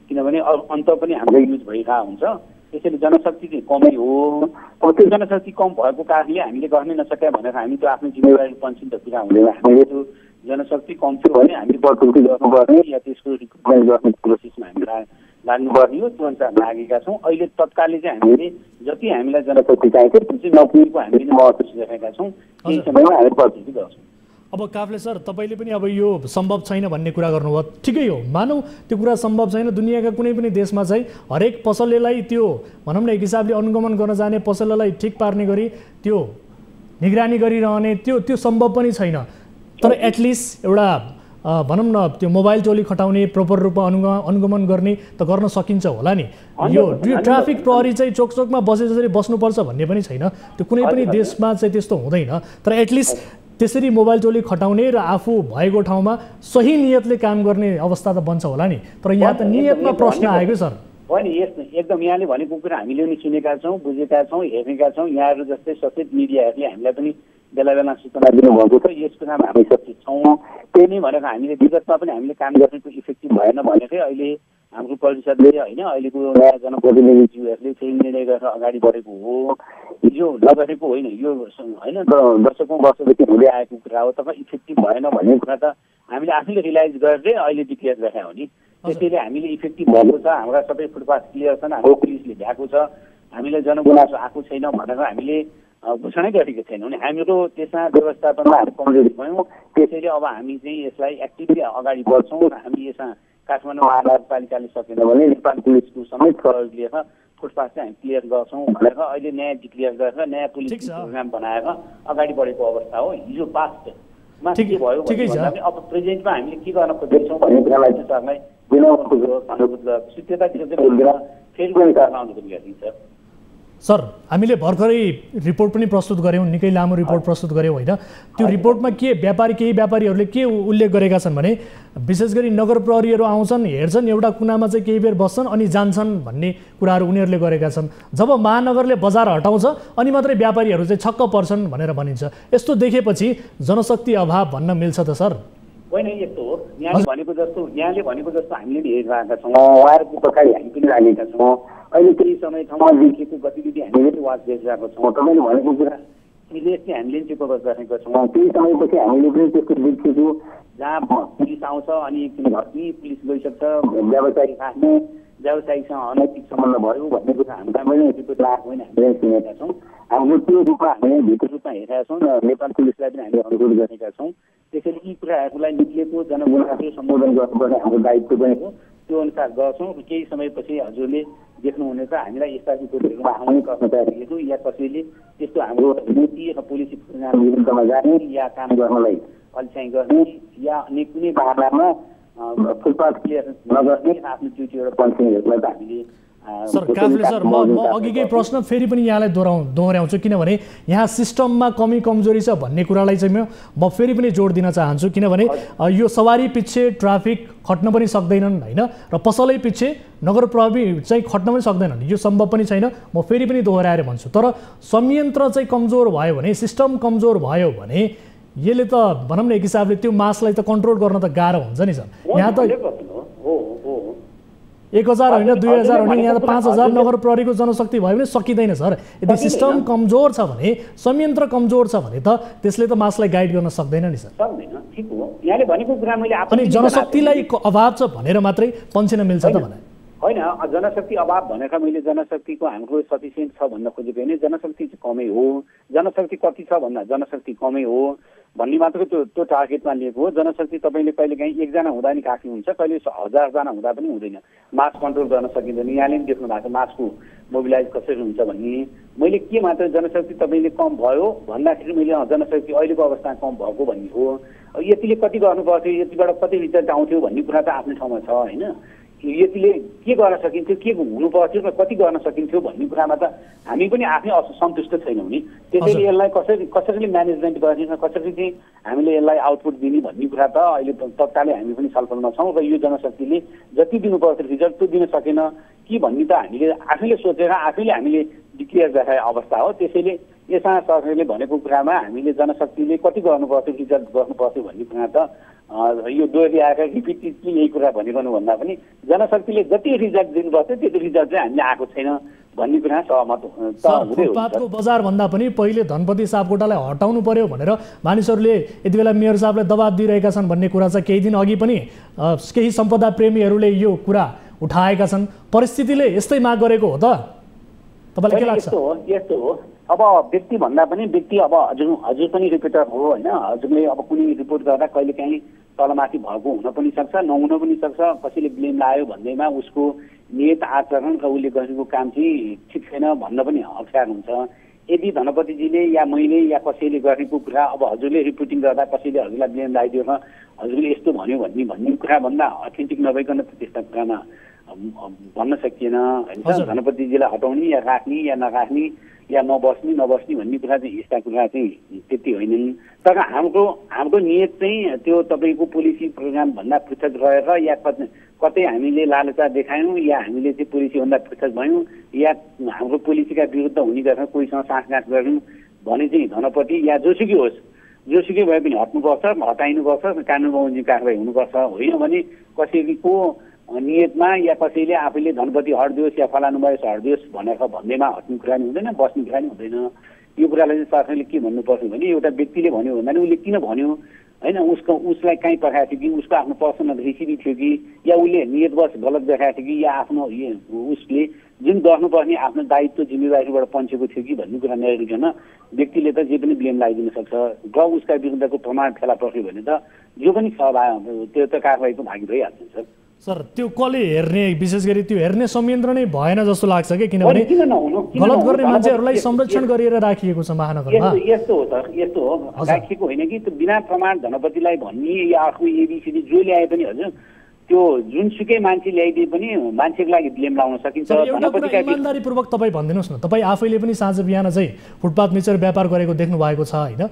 किनभने अन्त पनि हाम्रो युज भइरहेको हुन्छ। त्यसैले जनशक्ति चाहिँ कमै हो। त्यो जनशक्ति कम भएको कारणले हामीले गर्नै नसक्यो भनेर हामी त आफ्नो जिम्मेवारी पन्छौँ त पुरा हुँदैन। हामीले त्यो जनशक्ति कम थियो भने हामीले बढोत्तरी गर्नुपर्ने या त्यसको रिक्रुटमेन्ट गर्ने प्रोसेसमा हामी लाग्नुपर्ने हो। त्यो अनुसार लागेका छौँ। अहिले तत्कालले चाहिँ हामीले जति हामीलाई जनशक्ति चाहिन्छ त्यो चाहिँ नपुगेको हामीले महसुस गरेका छौँ। केही समयमा हामी बढोत्तरी गर्छौँ। अब काफ्ले सर, तपाईँले पनि अब यो सम्भव छैन भन्ने कुरा गर्नुभयो, ठिकै हो, मानौँ त्यो कुरा सम्भव छैन। दुनियाँका कुनै पनि देशमा चाहिँ हरेक पसलेलाई त्यो भनौँ न एक हिसाबले अनुगमन गर्न जाने पसलेलाई ठिक पार्ने गरी त्यो निगरानी गरिरहने त्यो सम्भव पनि छैन। तर एटलिस्ट एउटा भनौँ न त्यो मोबाइल टोली खटाउने, प्रपर रूपमा अनुगमन गर्ने त गर्न सकिन्छ होला नि। यो ट्राफिक प्रहरी चाहिँ चोक चोकमा बसे जसरी बस्नुपर्छ भन्ने पनि छैन। त्यो कुनै पनि देशमा चाहिँ त्यस्तो हुँदैन। तर एटलिस्ट त्यसरी मोबाइल टोली खटाउने र आफू भएको ठाउँमा सही नियतले काम गर्ने अवस्था त बन्छ होला नि। तर यहाँ त नियतमा प्रश्न आएको सर। होइन, एकदम यहाँले भनेको कुरा हामीले पनि सुनेका छौँ, बुझेका छौँ, हेरेका छौँ। यहाँहरू जस्तै सचेत मिडियाहरूले हामीलाई पनि बेला बेला सूचना दिनुभएको छ। यस कुरामा हामी सचेत छौँ। त्यही नै भनेर हामीले विगतमा पनि हामीले काम गर्नेको इफेक्टिभ भएन भनेकै अहिले हाम्रो परिषदले होइन अहिलेको नयाँ जनप्रतिनिधिज्यूहरूले चाहिँ निर्णय गरेर अगाडि बढेको हो। हिजो नगरेको होइन, यो होइन दशकौँ वर्षदेखि हुँदै आएको कुरा हो। तर इफेक्टिभ भएन भन्ने कुरा त हामीले आफैले रियलाइज गरेर अहिले डिक्लेयर गरेका हो नि। त्यसैले हामीले इफेक्टिभ भएको छ, हाम्रा सबै फुटपाथ क्लियर छन्, हाम्रो पुलिसले भ्याएको छ, हामीलाई जनगुनासो आएको छैन भनेर हामीले घोषणै गरेको छैनौँ नि। हाम्रो त्यसमा व्यवस्थापनमा हामी कमजोरी भयौँ। त्यसैले अब हामी चाहिँ यसलाई एक्टिभली अगाडि बढ्छौँ र हामी यसमा काठमाडौँ महानगरपालिकाले सकेन भने नेपाल पुलिसको समेत सहयोग लिएर फुटपाथ चाहिँ हामी क्लियर गर्छौँ भनेर अहिले नयाँ डिक्लेयर गरेर नयाँ पुलिस प्रोग्राम बनाएर अगाडि बढेको अवस्था हो। हिजो पास्टमा के भयो भने अब प्रेजेन्टमा हामीले के गर्न खोज्दैछौँ भन्ने कुरालाई चाहिँ सरलाई अनुरोध गर्छु। त्यतातिर चाहिँ बोलेर फेरि पनि गर्न अनुरोध गरिदिन्छ। सर, हामीले भर्खरै रिपोर्ट पनि प्रस्तुत गऱ्यौँ, निकै लामो रिपोर्ट प्रस्तुत गऱ्यौँ होइन? त्यो रिपोर्टमा केही व्यापारीहरूले के उल्लेख गरेका छन् भने विशेष गरी नगर प्रहरीहरू आउँछन्, हेर्छन्, एउटा कुनामा चाहिँ केही बेर बस्छन् अनि जान्छन् भन्ने कुराहरू उनीहरूले गरेका छन्। जब महानगरले बजार हटाउँछ अनि मात्रै व्यापारीहरू चाहिँ छक्क पर्छन् भनेर भनिन्छ। यस्तो देखेपछि जनशक्ति अभाव भन्न मिल्छ त सर? होइन, यस्तो हो, यहाँले भनेको जस्तो हामीले पनि हेरिरहेका छौँ। उहाँहरूको पछाडि हामी पनि लागेका छौँ। अहिले केही समय ठाउँमा देखिएको गतिविधि हामीले पनि वाच गरिरहेको छौँ। तपाईँले भनेको कुरा सिरियसली हामीले पनि चेकअप गरेका छौँ। केही समयपछि हामीले पनि त्यस्तो देखिएको जहाँ पुलिस आउँछ अनि एकछिन घट्ने, पुलिस गइसक्छ, व्यवसायी राख्ने, व्यवसायीसँग अनैतिक सम्बन्ध भयो भन्ने कुरा हामीलाई पनि रिपोर्ट आएको होइन, हामीले सुनेका छौँ। हाम्रो त्यो रूपमा हामीले भित्र रूपमा हेरेका छौँ र नेपाल पुलिसलाई पनि हामीले अनुरोध गरेका छौँ। त्यसैले यी कुराहरूलाई निक्लिएको जनगुनासो सम्बोधन गर्नुपर्ने हाम्रो दायित्व पनि हो। त्यो अनुसार गर्छौँ। केही समयपछि हजुरले देख्नुहुनेछ हामीलाई यस्ता रिपोर्टहरूमा आउने कर्मचारीहरू या कसैले त्यस्तो हाम्रो नीति र पोलिसी प्रोग्राम विरुद्धमा जाने या काम गर्नलाई अल्छाइ गर्ने या अन्य कुनै बाहनामा फुटपाथ क्लियर नगर्ने आफ्नो ड्युटीबाट पन्छेहरूलाई त हामीले सर काफले सर म अघिकै प्रश्न फेरि पनि यहाँलाई दोहोऱ्याउँछु किनभने यहाँ सिस्टममा कमी कमजोरी छ भन्ने कुरालाई चाहिँ म फेरि पनि जोड दिन चाहन्छु किनभने यो सवारी पछि ट्राफिक खट्न पनि सक्दैनन् हैन र पसलै पछि नगर प्रहरी चाहिँ खट्न पनि सक्दैनन् यो सम्भव पनि छैन म फेरि पनि दोहोऱ्याएर भन्छु तर संयन्त्र चाहिँ कमजोर भयो भने सिस्टम कमजोर भयो भने यसले त भनौँ न एक हिसाबले त्यो मासलाई त कन्ट्रोल गर्न त गाह्रो हुन्छ नि सर यहाँ त 1000 होइन 2000 होइन यहाँ त 5000 नगर प्रहरीको जनशक्ति भयो भने सकिँदैन सर यदि सिस्टम कमजोर छ भने संयन्त्र कमजोर छ भने त त्यसले त मासलाई गाइड गर्न सक्दैन नि सर सक्दैन ठीक हो यहाँले भनेको कुरा मैले अनि जनशक्तिलाई अभाव छ भनेर मात्रै पन्छिन मिल्छ त भने होइन जनशक्ति अभाव भनेर मैले जनशक्तिको हाम्रो सफिसियन्ट छ भन्न खोजेको होइन जनशक्ति चाहिँ कमै हो जनशक्ति कति छ भन्दा जनशक्ति कमै हो भन्ने मात्रको त्यो टार्गेटमा लिएको हो जनशक्ति तपाईँले कहिलेकाहीँ एकजना हुँदा नि काफी हुन्छ कहिले 1000 जना हुँदा पनि हुँदैन मास कन्ट्रोल गर्न सकिँदैन यहाँले पनि देख्नु भएको मासको मोबिलाइज कसरी हुन्छ भन्ने मैले के मात्र जनशक्ति तपाईँले कम भयो भन्दाखेरि मैले जनशक्ति अहिलेको अवस्था कम भएको भन्ने हो यतिले कति गर्नुपर्थ्यो यतिबाट कति रिजल्ट आउँथ्यो भन्ने कुरा त आफ्नो ठाउँमा छ होइन यतिले के गर्न सकिन्थ्यो के हुनु पर्थ्यो र कति गर्न सकिन्थ्यो भन्ने कुरामा त हामी पनि आफै असन्तुष्ट छैनौँ नि त्यसैले यसलाई कसरी म्यानेजमेन्ट गर्ने कसरी चाहिँ हामीले यसलाई आउटपुट दिने भन्ने कुरा त अहिले तत्कालै हामी पनि छलफलमा छौँ र यो जनशक्तिले जति दिनुपर्थ्यो रिजल्ट त्यो दिन सकेन कि भन्ने त हामीले आफैले सोचेर आफैले हामीले डिक्लेयर गराए अवस्था हो त्यसैले यसमा सरकारले भनेको कुरामा हामीले जनशक्तिले कति गर्नुपर्थ्यो रिजल्ट गर्नुपर्थ्यो भन्ने कुरा त यो दोहोऱ्याएर रिपिटेडली यही कुरा भनिरहनु भन्दा पनि जनशक्तिले जति रिजल्ट दिनुपर्थ्यो त्यति रिजल्ट चाहिँ हामीले आएको छैन भन्ने कुरा सहमत फुटपाथको बजार भन्दा पनि पहिले धनपति सापकोटालाई हटाउनु पर्यो भनेर मानिसहरूले यति बेला मेयर साहबलाई दबाब दिइरहेका छन् भन्ने कुरा चाहिँ केही दिन अघि पनि केही सम्पदा प्रेमीहरूले यो कुरा उठाएका छन् परिस्थितिले यस्तै माग गरेको हो त तपाईँलाई के लाग्छ यस्तो हो अब व्यक्ति भन्दा पनि व्यक्ति अब हजुर पनि रिपोर्टर हो होइन हजुरले अब कुनै रिपोर्ट गर्दा कहिलेकाहीँ तलमाथि भएको हुन पनि सक्छ नहुन पनि सक्छ कसैले ब्लेम लायो भन्दैमा उसको नियत आचरण र उसले गरेको काम चाहिँ ठिक छैन भन्न पनि अप्ठ्यारो हुन्छ यदि धनपतिजीले या मैले या कसैले गरेको कुरा अब हजुरले रिपोर्टिङ गर्दा कसैले हजुरलाई ब्लेम लगाइदियो हजुरले यस्तो भन्यो भन्ने कुरा भन्दा अथेन्टिक नभइकन त्यस्ता कुरामा भन्न सकिएन होइन धनपतिजीलाई हटाउने या राख्ने या नराख्ने या नबस्ने भन्ने कुरा चाहिँ यस्ता कुरा चाहिँ त्यति होइनन् तर हाम्रो नियत चाहिँ त्यो तपाईँको पोलिसी प्रोग्राम भन्दा पृथक रहेर या कतै हामीले लालचा देखायौँ या हामीले चाहिँ पोलिसीभन्दा पृथक भयौँ या हाम्रो पोलिसीका विरुद्ध हुने गरेर कोहीसँग साँठगाँठ गऱ्यौँ भने चाहिँ धनपति या जोसुकै होस् जोसुकै भए पनि हट्नुपर्छ हटाइनुपर्छ कानुन बमोजिम कारवाही हुनुपर्छ होइन भने कसैको नियतमा या कसैले आफैले धनपति हट्दियोस् या फलानु भएस हट्दियोस् भनेर भन्दैमा हट्ने कुरा नि हुँदैन बस्ने कुरा नि हुँदैन यो कुरालाई चाहिँ सरकारले के भन्नुपर्छ भने एउटा व्यक्तिले भन्यो भन्दा नि उसले किन भन्यो होइन उसलाई कहीँ पठाएको थियो कि उसको आफ्नो पर्सनल रेसिपी थियो कि या उसले नियतवश गलत देखाएको थियो कि या आफ्नो उसले जुन गर्नुपर्ने आफ्नो दायित्व जिम्मेवारीबाट पन्छेको थियो कि भन्ने कुरा नहेरिकन व्यक्तिले त जे पनि ब्लेम लगाइदिन सक्छ र उसका विरुद्धको प्रमाण फेला पर्यो भने त जो पनि त्यो त कारवाहीको भागी भइहाल्छ सर सर त्यो कसले हेर्ने विशेष गरी त्यो हेर्ने संयन्त्र नै भएन जस्तो लाग्छ कि किनभने गलत गर्ने मान्छेहरूलाई संरक्षण गरिएर राखिएको छ महानगरमा यस्तो हो सर यस्तो हो राखिएको होइन कि त्यो बिना प्रमाण धनपतिलाई भन्ने या अर्को एबिसिडी जो ल्याए पनि हजुर त्यो जुनसुकै मान्छे ल्याइदिए पनि मान्छेको लागि ब्लेम लाउन सकिन्छ इमानदारीपूर्वक तपाईँ भनिदिनुहोस् न तपाईँ आफैले पनि साँझ बिहान चाहिँ फुटपाथ मिचेर व्यापार गरेको देख्नु भएको छ होइन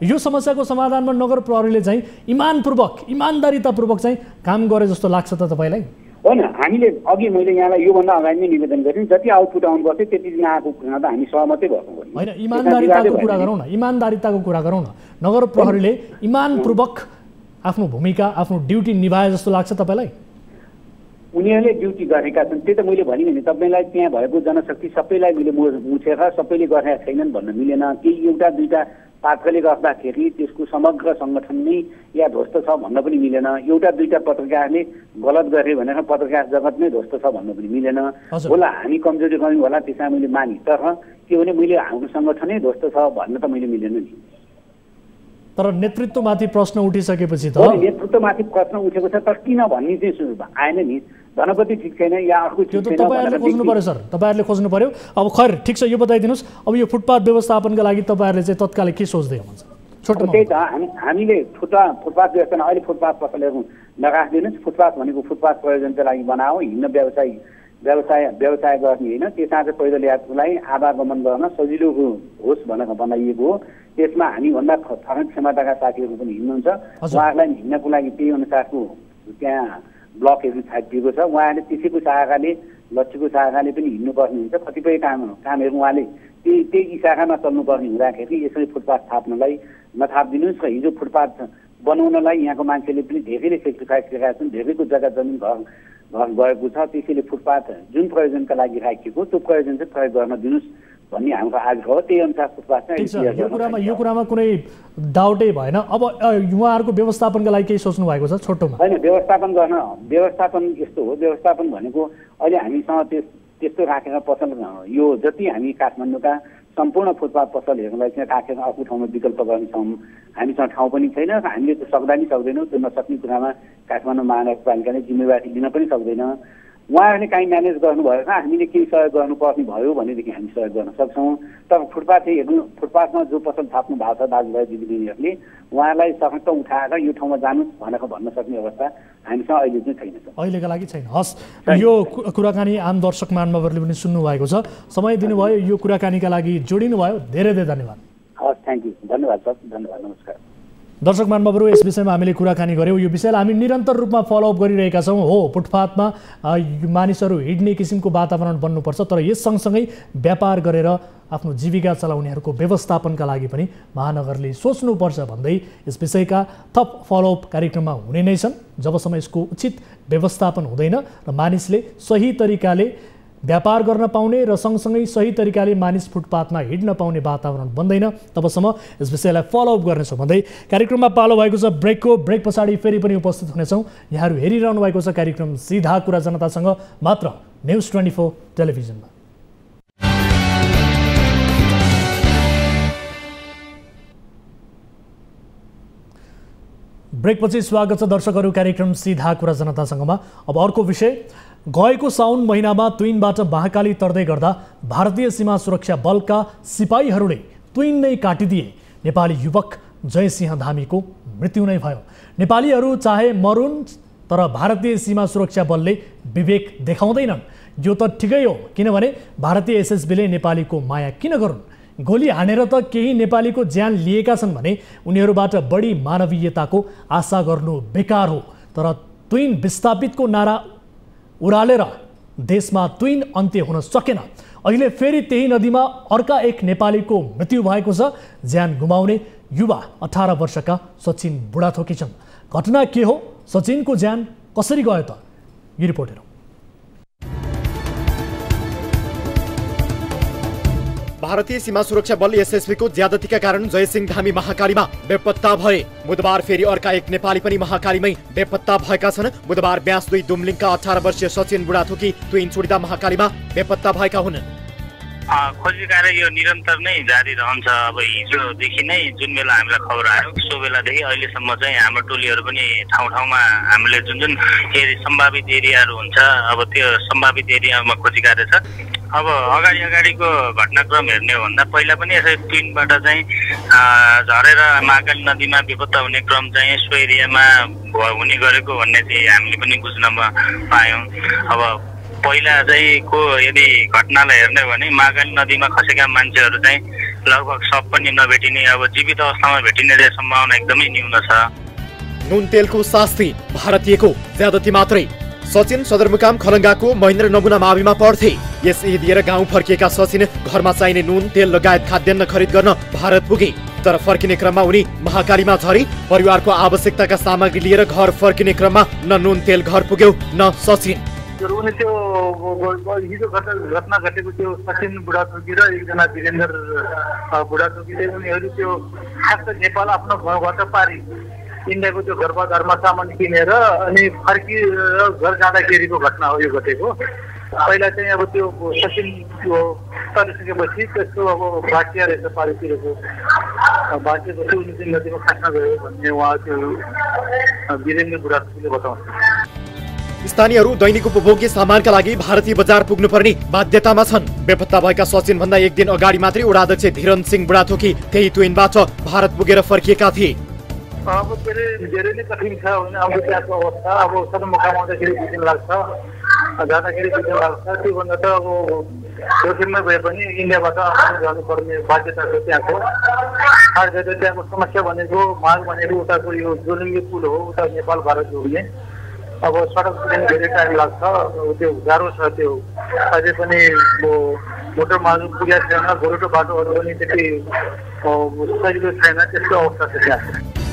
यो समस्याको समाधानमा नगर प्रहरीले चाहिँ इमानदारीतापूर्वक चाहिँ काम गरे जस्तो लाग्छ त तपाईँलाई होइन हामीले अघि मैले यहाँलाई योभन्दा अगाडि नै निवेदन गरेँ जति आउटपुट आउनु पर्थ्यो त्यति दिन आएको कुरा त हामी सहमतै भएको होइन इमानदारीताको कुरा गरौँ न इमानदारीताको कुरा गरौँ न नगर प्रहरीले इमानपूर्वक आफ्नो भूमिका आफ्नो ड्युटी निभाए जस्तो लाग्छ तपाईँलाई उनीहरूले ड्युटी गरेका छन् त्यो त मैले भने नि तपाईँलाई त्यहाँ भएको जनशक्ति सबैलाई मैले मुछेर सबैले गरेका छैनन् भन्न मिलेन केही एउटा दुईटा पात्रले गर्दाखेरि त्यसको समग्र सङ्गठन नै या ध्वस्त छ भन्न पनि मिलेन एउटा दुईटा पत्रकारले गलत गरे भनेर पत्रकार जगत नै ध्वस्त छ भन्न पनि मिलेन होला हामी कमजोरी गऱ्यौँ होला त्यसमा मैले माने तर के भने मैले हाम्रो सङ्गठनै ध्वस्त छ भन्न त मैले मिलेन नि तर नेतृत्वमाथि प्रश्न उठिसकेपछि त नेतृत्वमाथि प्रश्न उठेको छ तर किन भन्ने चाहिँ आएन नि धनपति ठिक छैन या अर्को त्यो त तपाईँहरूले खोज्नु पर्यो सर तपाईँहरूले खोज्नु पर्यो अब खैर ठिक छ यो बताइदिनुहोस् अब यो फुटपाथ व्यवस्थापनका लागि तपाईँहरूले चाहिँ तत्कालै के सोच्दै हुनुहुन्छ त्यही त हामीले फुटपाथ व्यवस्था अहिले फुटपाथ पसलहरू नराखिदिनुहोस् फुटपाथ भनेको फुटपाथ प्रयोजनको लागि बनाओ हिँड्न व्यवसाय गर्ने होइन, त्यसमा चाहिँ पैदल यात्रालाई आवागमन गर्न सजिलो होस् भनेर बनाइएको हो। त्यसमा हामीभन्दा थर्ड क्षमताका साथीहरू पनि हिँड्नुहुन्छ, उहाँहरूलाई हिँड्नको लागि त्यही अनुसारको त्यहाँ ब्लकहरू छापिएको छ। उहाँहरूले त्यसैको शाखाले लक्ष्यको शाखाले पनि हिँड्नुपर्ने हुन्छ। कतिपय कामहरू उहाँले त्यही शाखामा चल्नुपर्ने हुँदाखेरि यसरी फुटपाथ थाप्नलाई नथापिदिनुहोस्। र हिजो फुटपाथ बनाउनलाई यहाँको मान्छेले पनि धेरैले सेक्रिफाइस गरेका छन्, धेरैको जग्गा जमिन घर गएको छ। त्यसैले फुटपाथ जुन प्रयोजनका लागि राखिएको त्यो प्रयोजन चाहिँ प्रयोग गर्न दिनुहोस् भन्ने हाम्रो आग्रह हो। त्यही अनुसार फुटपाथ यो कुरामा कुनै डाउटै भएन। अब उहाँहरूको व्यवस्थापनका लागि केही सोच्नु भएको छ छोटोमा? होइन, व्यवस्थापन यस्तो हो, व्यवस्थापन भनेको अहिले हामीसँग त्यस्तो राखेर पसल यो जति हामी काठमाडौँका सम्पूर्ण फुटपाथ पसलहरूलाई चाहिँ राखेर अर्को ठाउँमा विकल्प गर्ने हामीसँग ठाउँ पनि छैन। हामीले त्यो सक्दा नि सक्दैनौँ। त्यो नसक्ने कुरामा काठमाडौँ महानगरपालिकाले जिम्मेवारी लिन पनि सक्दैन। उहाँहरूले काहीँ म्यानेज गर्नुभयो र हामीले केही सहयोग गर्नुपर्ने भयो भनेदेखि हामी सहयोग गर्न सक्छौँ। तर फुटपाथमा जो पसल थाप्नु भएको छ दाजुभाइ दिदीबहिनीहरूले उहाँहरूलाई सशक्त उठाएर यो ठाउँमा जानुहोस् भनेर भन्न सक्ने अवस्था हामीसँग अहिले चाहिँ छैन। अहिलेका लागि छैन। हस्, यो कुराकानी आम दर्शक महानुभावहरूले पनि सुन्नु भएको छ, समय दिनुभयो, यो कुराकानीका लागि जोडिनु भयो, धेरै धेरै धन्यवाद। हस्, थ्याङ्क यू, धन्यवाद सर, धन्यवाद, नमस्कार। दर्शक महानुभावहरू, यस विषयमा हामीले कुराकानी गऱ्यौँ। यो विषयलाई हामी निरन्तर रूपमा फलोअप गरिरहेका छौँ। हो, फुटपाथमा मानिसहरू हिँड्ने किसिमको वातावरण बन्नुपर्छ, तर यस सँगसँगै व्यापार गरेर आफ्नो जीविका चलाउनेहरूको व्यवस्थापनका लागि पनि महानगरले सोच्नुपर्छ भन्दै यस विषयका थप फलोअप कार्यक्रममा हुने नै छन्। जबसम्म यसको उचित व्यवस्थापन हुँदैन र मानिसले सही तरिकाले व्यापार गर्न पाउने र सँगसँगै सही तरिकाले मानिस फुटपाथमा हिँड्न पाउने वातावरण बन्दैन, तबसम्म यस विषयलाई फलोअप गर्नेछौँ भन्दै कार्यक्रममा पालो भएको छ ब्रेकको। ब्रेक पछाडि फेरि पनि उपस्थित हुनेछौँ। यहाँहरू हेरिरहनु भएको छ कार्यक्रम सिधा कुरा जनतासँग, मात्र न्युज 24 टेलिभिजनमा। ब्रेकपछि स्वागत छ दर्शकहरू कार्यक्रम सिधा कुरा जनतासँगमा। अब अर्को विषय, गएको साउन महिनामा तुइनबाट महाकाली तर्दै गर्दा भारतीय सीमा सुरक्षा बलका सिपाहीहरूले तुइन नै काटिदिए। नेपाली युवक जयसिंह धामीको मृत्यु नै भयो। नेपालीहरू चाहे मरुन्, तर भारतीय सीमा सुरक्षा बलले विवेक देखाउँदैनन्। यो त ठिकै हो, किनभने भारतीय एसएसबीले नेपालीको माया किन गरून्? गोली हानेर त केही नेपालीको ज्यान लिएका छन् भने उनीहरूबाट बढी मानवीयताको आशा गर्नु बेकार हो। तर तुइन विस्थापितको नारा उरालेर देशमा तुइन अन्त्य हुन सकेन। अहिले फेरि त्यही नदीमा अर्का एक नेपालीको मृत्यु भएको छ। ज्यान गुमाउने युवा 18 वर्षका सचिन बुढाथोकी छन्। घटना के हो, सचिनको ज्यान कसरी गयो त? यो रिपोर्ट हेरौँ। भारतीय सीमा सुरक्षा बल एसएसबीको ज्यादतीका कारण जयसिंह धामी महाकालीमा बेपत्ता भए। बुधबार फेरि अर्का एक नेपाली पनि महाकालीमै बेपत्ता भएका छन्। बुधबार ब्यास 2 दुम्लिङका 18 वर्षीय सचिन बुढाथोकी तुइन चुडिदा महाकालीमा बेपत्ता भएका हुन्। खोजी कार्य यो निरन्तर नै जारी रहन्छ। अब हिजोदेखि नै जुन बेला हामीलाई खबर आयो सो बेलादेखि अहिलेसम्म चाहिँ हाम्रो टोलीहरू पनि ठाउँ ठाउँमा हामीले जुन सम्भावित एरियाहरू हुन्छ, अब त्यो सम्भावित एरियामा खोजी कार्य छ। अब अगाडिको घटनाक्रम हेर्ने हो भन्दा पहिला पनि यसरी तुइनबाट चाहिँ झरेर महाकाली नदीमा बेपत्ता हुने क्रम चाहिँ सो एरियामा हुने गरेको भन्ने चाहिँ हामीले पनि बुझ्न पायौँ। अब पहिला चाहिँ यदि घटनालाई हेर्ने हो भने महाकाली नदीमा खसेका मान्छेहरू चाहिँ लगभग सब पनि नभेटिने, अब जीवित अवस्थामा भेटिने सम्भावना एकदमै न्यून छ। नुन तेलको शास्ति भारतीयको ज्यादती मात्रै। सचिन सदरमुकाम खलङ्गाको महेन्द्र नमुना माविमा पढ्थे। यस ईद लिएर गाउँ फर्किएका सचिन घरमा चाहिने नुन तेल लगायत खाद्यान्न खरिद गर्न भारत पुगे। तर फर्किने क्रममा उनी महाकालीमा झरे। परिवारको आवश्यकताका सामग्री लिएर घर फर्किने क्रममा न नुन तेल घर पुग्यो न सचिन। उनी त्यो हिजो घटना घटेको त्यो सचिन बुढाथोकी र एकजना वीरेन्द्र बुढाथोकीले उनीहरू त्यो खास नेपाल आफ्नो घरबाट पारी इन्डियाको त्यो गर्भधारमा सामान किनेर अनि फर्किएर घर जाँदाखेरिको घटना हो यो घटेको। पहिला चाहिँ अब त्यो सचिन तरिसकेपछि त्यसको अब भाटिया रहेछ पारितिरको भाटिएपछि उनी चाहिँ नदीमा खस्न गयो भन्ने उहाँ त्यो वीरेन्द्र बुढाथोकीले बताउँछ। स्थानीयहरू दैनिक उपभोग्य सामानका लागि भारतीय बजार पुग्नुपर्ने बाध्यतामा छन्। बेपत्ता भएका सचिन भन्दा एक दिन अगाडि मात्रै वडाध्यक्ष धीरन सिंह बुढाथोकी त्यही तुइनबाट भारत पुगेर फर्किएका थिए। अब धेरै नै कठिन छ अब त्यहाँको अवस्था। अब सदरमुकाम आउँदाखेरि 2 दिन लाग्छ। जाँदाखेरि बिग्न लाग्छ। त्योभन्दा त अब जोखिममै भए पनि इन्डियाबाट आफूले जानुपर्ने बाध्यता छ त्यहाँको। खास गरी त्यहाँको समस्या भनेको माग भनेको उताको यो जोलिङ्गे पुल हो, उता नेपाल भारत जोड्ने। अब सडक पुग्ने धेरै टाइम लाग्छ, त्यो गाह्रो छ। त्यो अझै पनि मोटर मार्ग पुगेको छैन, गोरेटो बाटोहरू पनि त्यति सजिलो छैन, त्यस्तो अवस्था छ त्यहाँ।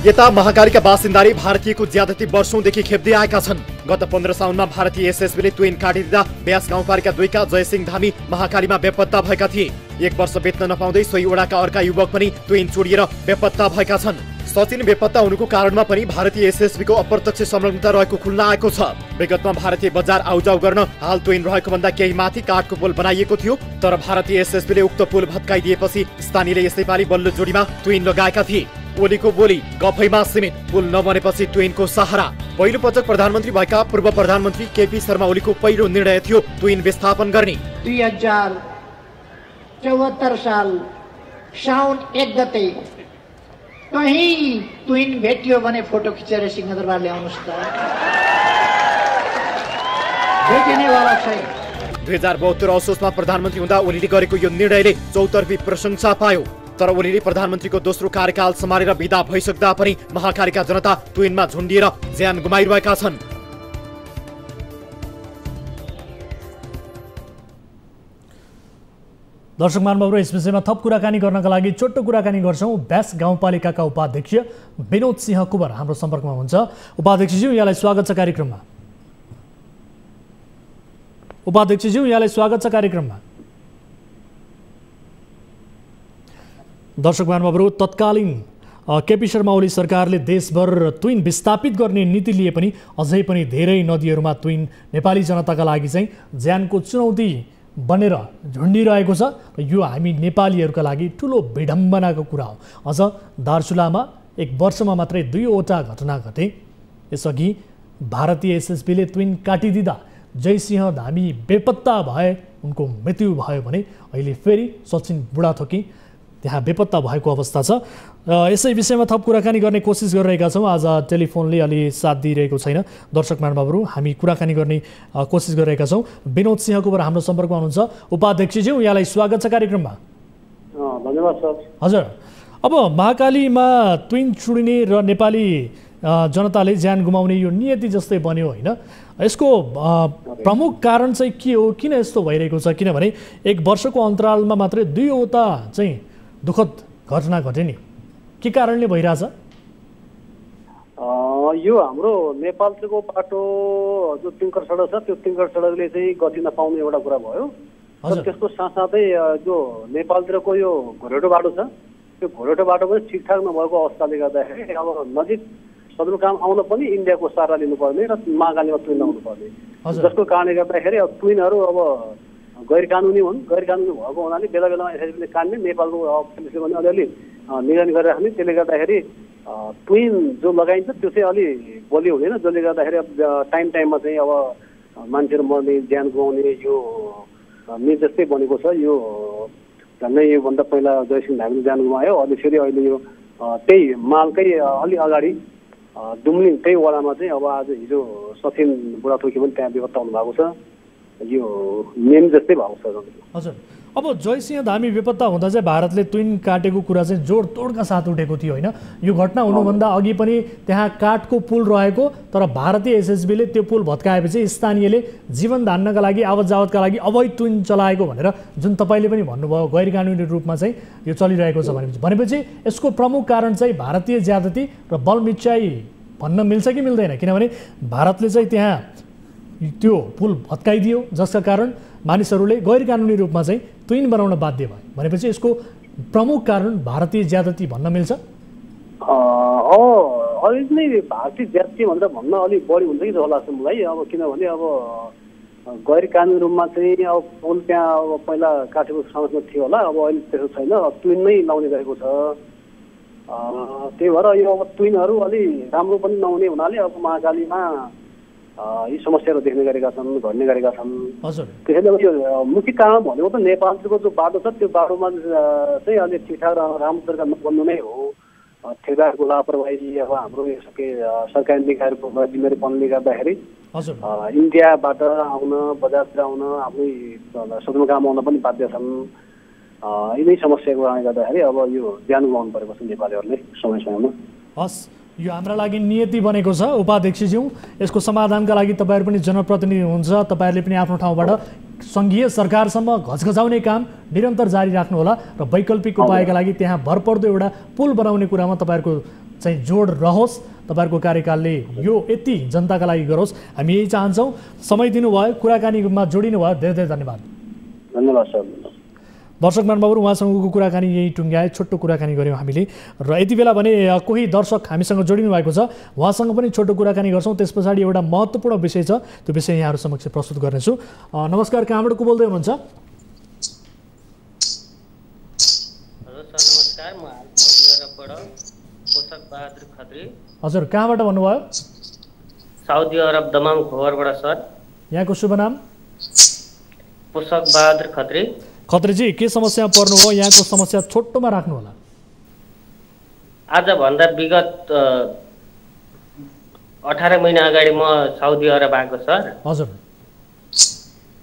यता महाकालीका बासिन्दाले भारतीयको ज्यादती वर्षौंदेखि खेप्दै आएका छन्। गत 15 साउनमा भारतीय एसएसबीले ट्विन काटिदिँदा ब्यास गाउँपालिका 2 का जयसिंह धामी महाकालीमा बेपत्ता भएका थिए। 1 वर्ष बेच्न नपाउँदै सोही वडाका अर्का युवक पनि ट्विन चुडिएर बेपत्ता भएका छन्। सचिन बेपत्ता हुनुको कारणमा पनि भारतीय एसएसबीको अप्रत्यक्ष संलग्नता रहेको खुल्न आएको छ। विगतमा भारतीय बजार आउजाउ गर्न हाल ट्विन रहेको भन्दा केही माथि काठको पुल बनाइएको थियो, तर भारतीय एसएसबीले उक्त पुल भत्काइदिएपछि स्थानीयले यसैपालि बल्लो जोडीमा ट्विन लगाएका थिए। ओलीको बोली गफैमा सीमित, पुल नबनेपछि ट्विनको सहारा। पहिलो पटक प्रधानमन्त्री भएका पूर्व प्रधानमन्त्री केपी शर्मा ओलीको पहिलो निर्णय थियो ट्विन विस्थापन गर्ने। 2074 साल साउन 1 गते कहीँ ट्विन भेटियो भने फोटो खिचेर सिंहदरबार ल्याउनुहोस् त। भेटिनेवाला छैन। 2072 असोजमा प्रधानमन्त्री हुँदा ओलीले गरेको यो निर्णयले चौतर्फी प्रशंसा पायो। तर ओलीले प्रधानमन्त्रीको दोस्रो कार्यकाल सम्हालेर विदा भइसक्दा पनि महाकालीका जनता ट्विनमा झुन्डिएर ज्यान गुमाइरहेका छन्। दर्शक महानुभावहरू, यस विषयमा थप कुराकानी गर्नका लागि छोटो कुराकानी गर्छौँ। ब्यास गाउँपालिकाका उपाध्यक्ष विनोद सिंह कुबर हाम्रो सम्पर्कमा हुन्छ। उपाध्यक्षज्यू, यहाँलाई स्वागत छ कार्यक्रममा। उपाध्यक्षज्यू, यहाँलाई स्वागत छ कार्यक्रममा। दर्शक महानुभावहरू, तत्कालीन केपी शर्मा ओली सरकारले देशभर ट्विन विस्थापित गर्ने नीति लिए पनि अझै पनि धेरै नदीहरूमा ट्विन नेपाली जनताका लागि चाहिँ ज्यानको चुनौती बनेर झुन्डिरहेको छ। यो हामी नेपालीहरूका लागि ठुलो विडम्बनाको कुरा हो। अझ दार्चुलामा 1 वर्षमा मात्रै 2वटा घटना घटे। यसअघि भारतीय एसएसबीले ट्विन काटिदिँदा जयसिंह धामी बेपत्ता भए, उनको मृत्यु भयो भने अहिले फेरि सचिन बुढाथोकी त्यहाँ बेपत्ता भएको अवस्था छ। यसै विषयमा थप कुराकानी गर्ने कोसिस गरिरहेका छौँ। आज टेलिफोनले अलि साथ दिइरहेको छैन। दर्शक महानुभावहरू, हामी कुराकानी गर्ने कोसिस गरिरहेका छौँ। विनोद सिंह कुबर हाम्रो सम्पर्कमा हुनुहुन्छ। उपाध्यक्षज्यू, यहाँलाई स्वागत छ कार्यक्रममा। धन्यवाद सर। हजुर, अब महाकालीमा ट्विन चुडिने र नेपाली जनताले ज्यान गुमाउने यो नियति जस्तै बन्यो होइन? यसको प्रमुख कारण चाहिँ के हो? किन यस्तो भइरहेको छ? किनभने 1 वर्षको अन्तरालमा मात्रै 2वटा चाहिँ दुःखद घटना घटे नि, के कारणले भइरहेछ? यो हाम्रो नेपालको बाटो जो तिङ्कर सडक छ, त्यो तिङ्कर सडकले चाहिँ गति नपाउने एउटा कुरा भयो। त्यसको साथसाथै जो नेपालतिरको यो घोरेटो बाटो छ, त्यो घोरेटो बाटो पनि ठिकठाक नभएको अवस्थाले गर्दाखेरि अब नजिक सदरमुकाम आउन पनि इन्डियाको सहारा लिनुपर्ने र महाकालीमा ट्विन आउनु पर्ने, जसको कारणले गर्दाखेरि अब ट्विनहरू अब गैर कानुनी हुन्। गैर कानुनी भएको हुनाले बेला बेलामा एसएसबीले काट्ने, नेपालको पुलिसले पनि अलिअलि निगरानी गरिराख्ने। त्यसले गर्दाखेरि ट्विन जो लगाइन्छ त्यो चाहिँ अलि बलियो हुँदैन, जसले गर्दाखेरि अब टाइममा चाहिँ अब मान्छेहरू मर्ने, ज्यान गुमाउने यो निर्देशै बनेको छ। यो झन्डै योभन्दा पहिला जयसिंह धामीले ज्यान गुमायो, अनि फेरि अहिले यो त्यही मालकै अलि अगाडि दुम्लिङ त्यही वडामा चाहिँ अब आज हिजो सचिन बुढाथोकी पनि त्यहाँ बेपत्ता हुनुभएको छ। यो मेन जस्तै भएको छ। हजुर, अब जयसिंह धामी बेपत्ता हुँदा चाहिँ भारतले ट्विन काटेको कुरा चाहिँ जोडतोडका साथ उठेको थियो होइन? यो घटना हुनुभन्दा अघि पनि त्यहाँ काठको पुल रहेको, तर भारतीय एसएसबीले त्यो पुल भत्काएपछि स्थानीयले जीवन धान्नका लागि, आवत जावतका लागि अवैध ट्विन चलाएको भनेर जुन तपाईँले पनि भन्नुभयो, गैर कानुनी रूपमा चाहिँ यो चलिरहेको छ भनेपछि यसको प्रमुख कारण चाहिँ भारतीय ज्यादती र बलमिच्चाइ भन्न मिल्छ कि मिल्दैन? किनभने भारतले चाहिँ त्यहाँ त्यो पुल भत्काइदियो, जसका कारण मानिसहरूले गैर कानुनी रूपमा चाहिँ ट्विन बनाउन बाध्य भए भनेपछि यसको प्रमुख कारण भारतीय ज्यादती भन्न मिल्छ? अलिक नै भारतीय ज्यादती भनेर भन्न अलिक बढी हुन्छ कि जस्तो लाग्छ मलाई। अब किनभने अब गैर कानुनी रूपमा चाहिँ अब पुल त्यहाँ अब पहिला काटेको समस्या थियो होला, अब अहिले त्यस्तो छैन, ट्विन नै लाउने गरेको छ। त्यही भएर यो अब ट्विनहरू अलि राम्रो पनि नहुने हुनाले अब महाकालीमा यी समस्याहरू देख्ने गरेका छन्, घट्ने गरेका छन्। त्यसैले अब यो मुख्य कारण भनेको त नेपालको जो बाटो छ त्यो बाटोमा चाहिँ अलि ठिकठाक राम्रो तरिका नबन्नु नै हो। ठेकेदारको लापरवाही, अब हाम्रो सरकारी निकायहरूको जिम्मेवारीपनले गर्दाखेरि इन्डियाबाट आउन, बजारतिर आउन, आफ्नै सदरमुकाम आउन पनि बाध्य छन्। यिनै समस्याको कारणले गर्दाखेरि अब यो ज्यान गुमाउनु परेको छ नेपालीहरूले समय समयमा। हस्, यो हाम्रा लागि नियति बनेको छ उपाध्यक्षज्यू। यसको समाधानका लागि तपाईँहरू पनि जनप्रतिनिधि हुनुहुन्छ, तपाईँहरूले पनि आफ्नो ठाउँबाट सङ्घीय सरकारसम्म घचघचाउने काम निरन्तर जारी राख्नुहोला र वैकल्पिक उपायका लागि त्यहाँ भरपर्दो एउटा पुल बनाउने कुरामा तपाईँहरूको चाहिँ जोड रहोस्। तपाईँहरूको कार्यकालले यो यति जनताका लागि गरोस्, हामी यही चाहन्छौँ। समय दिनुभयो, कुराकानीमा जोडिनु भयो, धेरै धेरै धन्यवाद। धन्यवाद सर। दर्शक महानुभावहरू, उहाँसँगको कुराकानी यही टुङ्ग्याए, छोटो कुराकानी गऱ्यौँ हामीले। र यति बेला भने कोही दर्शक हामीसँग जोडिनु भएको छ, उहाँसँग पनि छोटो कुराकानी गर्छौँ। त्यस पछाडि एउटा महत्त्वपूर्ण विषय छ, त्यो विषय यहाँहरू समक्ष प्रस्तुत गर्नेछु। नमस्कार, कहाँबाट को बोल्दै हुनुहुन्छ? नमस्कार, म पोषक बहादुर खत्री। हजुर, कहाँबाट भन्नुभयो? साउदी अरब दमाम खोबरबाट सर। यहाँको शुभ नाम? पोषक बहादुर खत्री। खत्रीजी, के समस्या पर्नु हो? यहाँको समस्या छोटोमा राख्नु होला। आजभन्दा विगत 18 महिना अगाडि म साउदी अरब आएको सर। हजुर।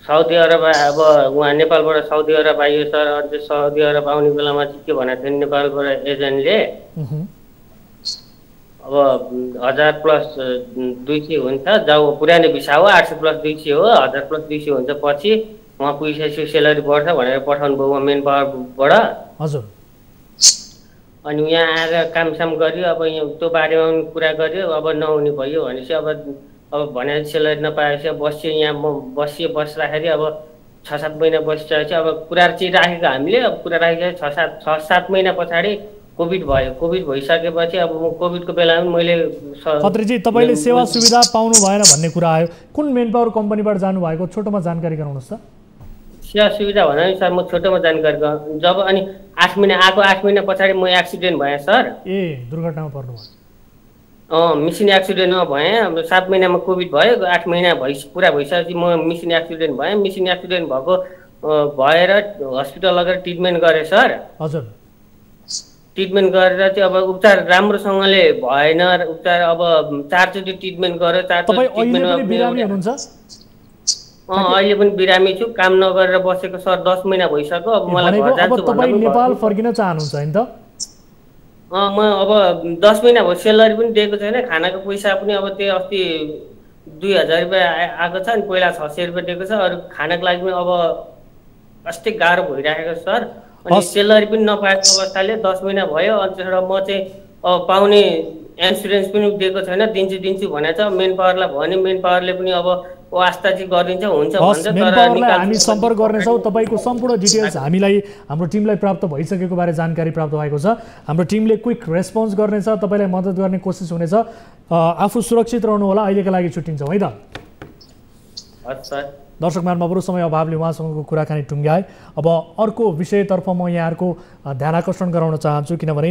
साउदी अरब अब उहाँ नेपालबाट साउदी अरब आइयो सर। अनि साउदी अरब आउने बेलामा चाहिँ के भनेको थियो नेपालबाट एजेन्टले, अब 1000 प्लस 200 हुन्छ, जाऊ पुरानो भिसा हो, 800 प्लस 200 हो, 1000 प्लस 200 हुन्छ, पछि उहाँ पुगिसकेपछि सेलरी बढ्छ भनेर पठाउनु भयो उहाँ मेन पावरबाट। हजुर। अनि यहाँ आएर कामसाम गर्यो, अब यहाँ त्यो बारेमा पनि कुरा गर्यो, अब नहुने भयो भनेपछि अब भने सेलरी नपाएपछि बस्यो। यहाँ म बस्दाखेरि अब 6-7 महिना बसिसकेपछि अब कुरा चाहिँ राखेको हामीले। अब कुरा राखेको 6-7 महिना पछाडि कोभिड भयो। कोभिड भइसकेपछि अब कोभिडको बेलामा मैले खत्रीजी, तपाईँले सेवा सुविधा पाउनु भएन भन्ने कुरा आयो, कुन मेन पावर कम्पनीबाट जानुभएको? छोटोमा जानकारी गराउनुहोस् त। सेवा सुविधा भन्दा नि सर म छोटोमा जानकारी जब अनि 8 महिना पछाडि म एक्सिडेन्ट भएँ सर। दुर्घटनामा पर्नुभयो? मिसिन एक्सिडेन्टमा भएँ। अब 7 महिनामा कोभिड भयो, 8 महिना पुरा भइसकेपछि म मिसिन एक्सिडेन्ट भएँ। मिसिन एक्सिडेन्ट भएको भएर हस्पिटल लगेर ट्रिटमेन्ट गरेँ सर। हजुर। ट्रिटमेन्ट गरेर चाहिँ अब उपचार राम्रोसँगले भएन। उपचार अब 4 चोटि ट्रिटमेन्ट गरेर 4 चोटि ट्रिटमेन्ट अहिले पनि बिरामी छु, काम नगरेर बसेको सर 10 महिना भइसक्यो। अब मलाई घर जान्छु भन्दा पनि नेपाल फर्किन चाहनुहुन्छ हैन त? म अब 10 महिना भयो, सेलरी पनि दिएको छैन, खानाको पैसा पनि अब त्यो अस्ति 2000 रुपियाँ आएको छ, अनि पहिला 600 रुपियाँ दिएको छ। अरू खानाको लागि पनि अब अस्ति गाह्रो भइरहेको सर। अनि सेलरी पनि नपाएको अवस्थाले 10 महिना भयो। अनि त्यसबाट म चाहिँ अब पाउने इन्सुरेन्स पनि दिएको छैन, दिन्छु भनेको छ। मेन पावरलाई भने मेन पावरले पनि अब वास्ता चाहिँ गरिदिन्छ, हुन्छ भन्छ, तर हामी सम्पर्क गर्नेछौँ। तपाईँको सम्पूर्ण डिटेल्स हामीलाई, हाम्रो टिमलाई प्राप्त भइसकेको बारे जानकारी प्राप्त भएको छ। हाम्रो टिमले क्विक रेस्पोन्स गर्नेछ, तपाईँलाई मद्दत गर्ने कोसिस हुनेछ। आफू सुरक्षित रहनु होला। अहिलेका लागि छुट्टिन्छौँ है त। दर्शक महानुभावहरू, समय अभावले उहाँसँगको कुराकानी टुङ्ग्याए। अब अर्को विषयतर्फ म यहाँहरूको ध्यान आकर्षण गराउन चाहन्छु, किनभने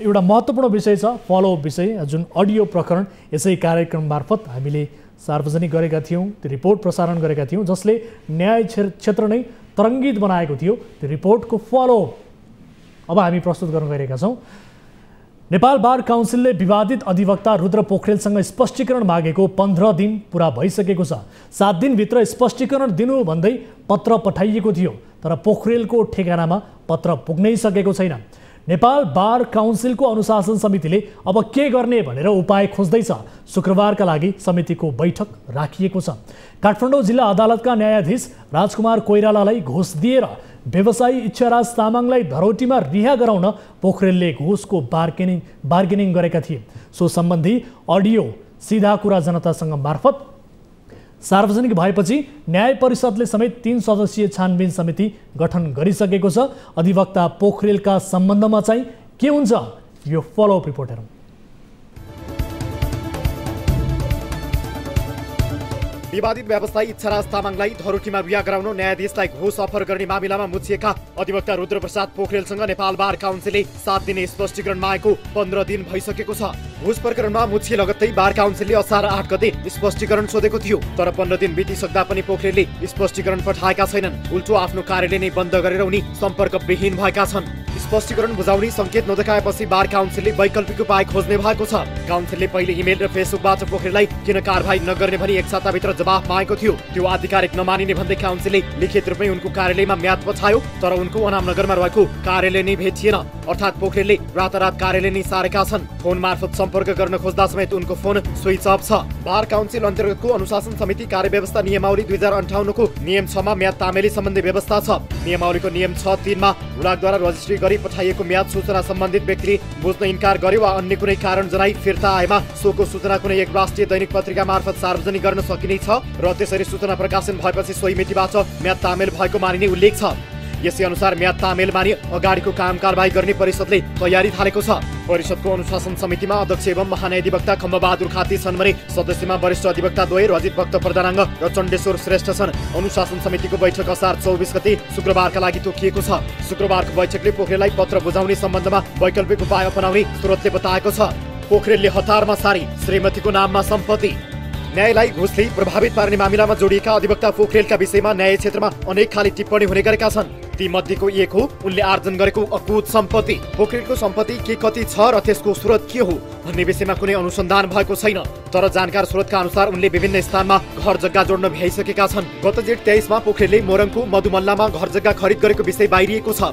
एउटा महत्त्वपूर्ण विषय छ, फलोअप विषय, जुन अडियो प्रकरण यसै कार्यक्रम मार्फत हामीले सार्वजनिक गरेका थियौँ, त्यो रिपोर्ट प्रसारण गरेका थियौँ, जसले न्याय क्षेत्र नै तरङ्गित बनाएको थियो। त्यो रिपोर्टको फलोअप अब हामी प्रस्तुत गर्न गइरहेका छौँ। नेपाल बार काउन्सिलले विवादित अधिवक्ता रुद्र पोखरेलसँग स्पष्टीकरण मागेको 15 दिन पुरा भइसकेको छ। 7 दिनभित्र स्पष्टीकरण दिनु भन्दै पत्र पठाइएको थियो, तर पोखरेलको ठेगानामा पत्र पुग्नै सकेको छैन। नेपाल बार काउन्सिलको अनुशासन समितिले अब के गर्ने भनेर उपाय खोज्दैछ। शुक्रबारका लागि समितिको बैठक राखिएको छ। काठमाडौँ जिल्ला अदालतका न्यायाधीश राजकुमार कोइरालालाई घुस दिएर व्यवसायी इच्छाराज तामाङलाई धरौटीमा रिहा गराउन पोखरेलले घुसको बार्गेनिङ गरेका थिए। सो सम्बन्धी अडियो सिधा कुरा जनतासँग मार्फत सार्वजनिक भएपछि न्याय परिषदले समेत 3 सदस्यीय छानबिन समिति गठन गरिसकेको छ। अधिवक्ता पोखरेलका सम्बन्धमा चाहिँ के हुन्छ, यो फलोअप रिपोर्ट हेरौँ। विवादित व्यवसायी इच्छाराज तामाङलाई धरोटीमा रिहा गराउन न्यायाधीशलाई घुस अफर गर्ने मामिलामा मुछिएका अधिवक्ता रुद्रप्रसाद पोखरेलसँग नेपाल बार काउन्सिलले 7 दिने स्पष्टीकरण मागेको 15 दिन भइसकेको छ। घुस प्रकरणमा मुछिए लगत्तै बार काउन्सिलले असार 8 गते स्पष्टीकरण सोधेको थियो, तर 15 दिन बितिसक्दा पनि पोखरेलले स्पष्टीकरण पठाएका छैनन्। उल्टो आफ्नो कार्यालय नै बन्द गरेर उनी सम्पर्कविहीन भएका छन्। स्पष्टीकरण बुझाउने संकेत नदेखाएपछि बार काउन्सिलले वैकल्पिक उपाय खोज्ने भएको छ। काउन्सिलले पहिले इमेल र फेसबुकबाट पोखरेललाई किन कारबाही नगर्ने भनी एक साताभित्र जवाफ मागेको थियो। त्यो आधिकारिक नमानिने भन्दै काउन्सिलले लिखित रूपमै उनको कार्यालयमा म्याद पछायो, तर उनको अनामनगरमा रहेको कार्यालय नै भेटिएन। अर्थात् पोखरेलले रातारात कार्यालय नै सारेका छन्। फोन मार्फत सम्पर्क गर्न खोज्दा समेत उनको फोन स्विच अफ छ। बार काउन्सिल अन्तर्गतको अनुशासन समिति कार्यव्यवस्था नियमावली 2058 को नियम 6 मा म्याद तामेली सम्बन्धी व्यवस्था छ। नियमावलीको नियम 6.3 मा विभागद्वारा रजिस्ट्री गरी पठाइएको म्याद सूचना सम्बन्धित व्यक्तिले बुझ्न इन्कार गर्यो वा अन्य कुनै कारण जनाई फिर्ता आएमा सोको सूचना कुनै एक राष्ट्रिय दैनिक पत्रिका मार्फत सार्वजनिक गर्न सकिने छ र त्यसरी सूचना प्रकाशन भएपछि सोही मितिबाट म्याद तामेल भएको मानिने उल्लेख छ। यसै अनुसार म्याद तामेल मानि अगाडिको काम कारबाही गर्ने परिषदले तयारी थालेको छ। परिषदको अनुशासन समितिमा अध्यक्ष एवं महान्यायाधिवक्ता खम्बबहादुर खाती छन् भने सदस्यमा वरिष्ठ अधिवक्ता द्वय रजित भक्त प्रधानाङ्ग र चण्डेश्वर श्रेष्ठ छन्। अनुशासन समितिको बैठक असार 24 गते शुक्रबारका लागि तोकिएको छ। शुक्रबारको बैठकले पोखरेललाई पत्र बुझाउने सम्बन्धमा वैकल्पिक उपाय अपनाउने स्रोतले बताएको छ। पोखरेलले हतारमा सारी श्रीमतीको नाममा सम्पत्ति। न्यायलाई घुसले प्रभावित पार्ने मामिलामा जोडिएका अधिवक्ता पोखरेलका विषयमा न्याय क्षेत्रमा अनेक खाली टिप्पणी हुने गरेका छन्। ती मध्येको एक हो उनले आर्जन गरेको अकुत सम्पत्ति। पोखरेलको सम्पत्ति के कति छ र त्यसको स्रोत के हो भन्ने विषयमा कुनै अनुसन्धान भएको छैन, तर जानकार स्रोतका अनुसार उनले विभिन्न स्थानमा घर जग्गा जोड्न भ्याइसकेका छन्। गत जेठ 23 मा पोखरेलले मोरङको मधुमल्लामा घर जग्गा खरिद गरेको विषय बाहिरिएको छ।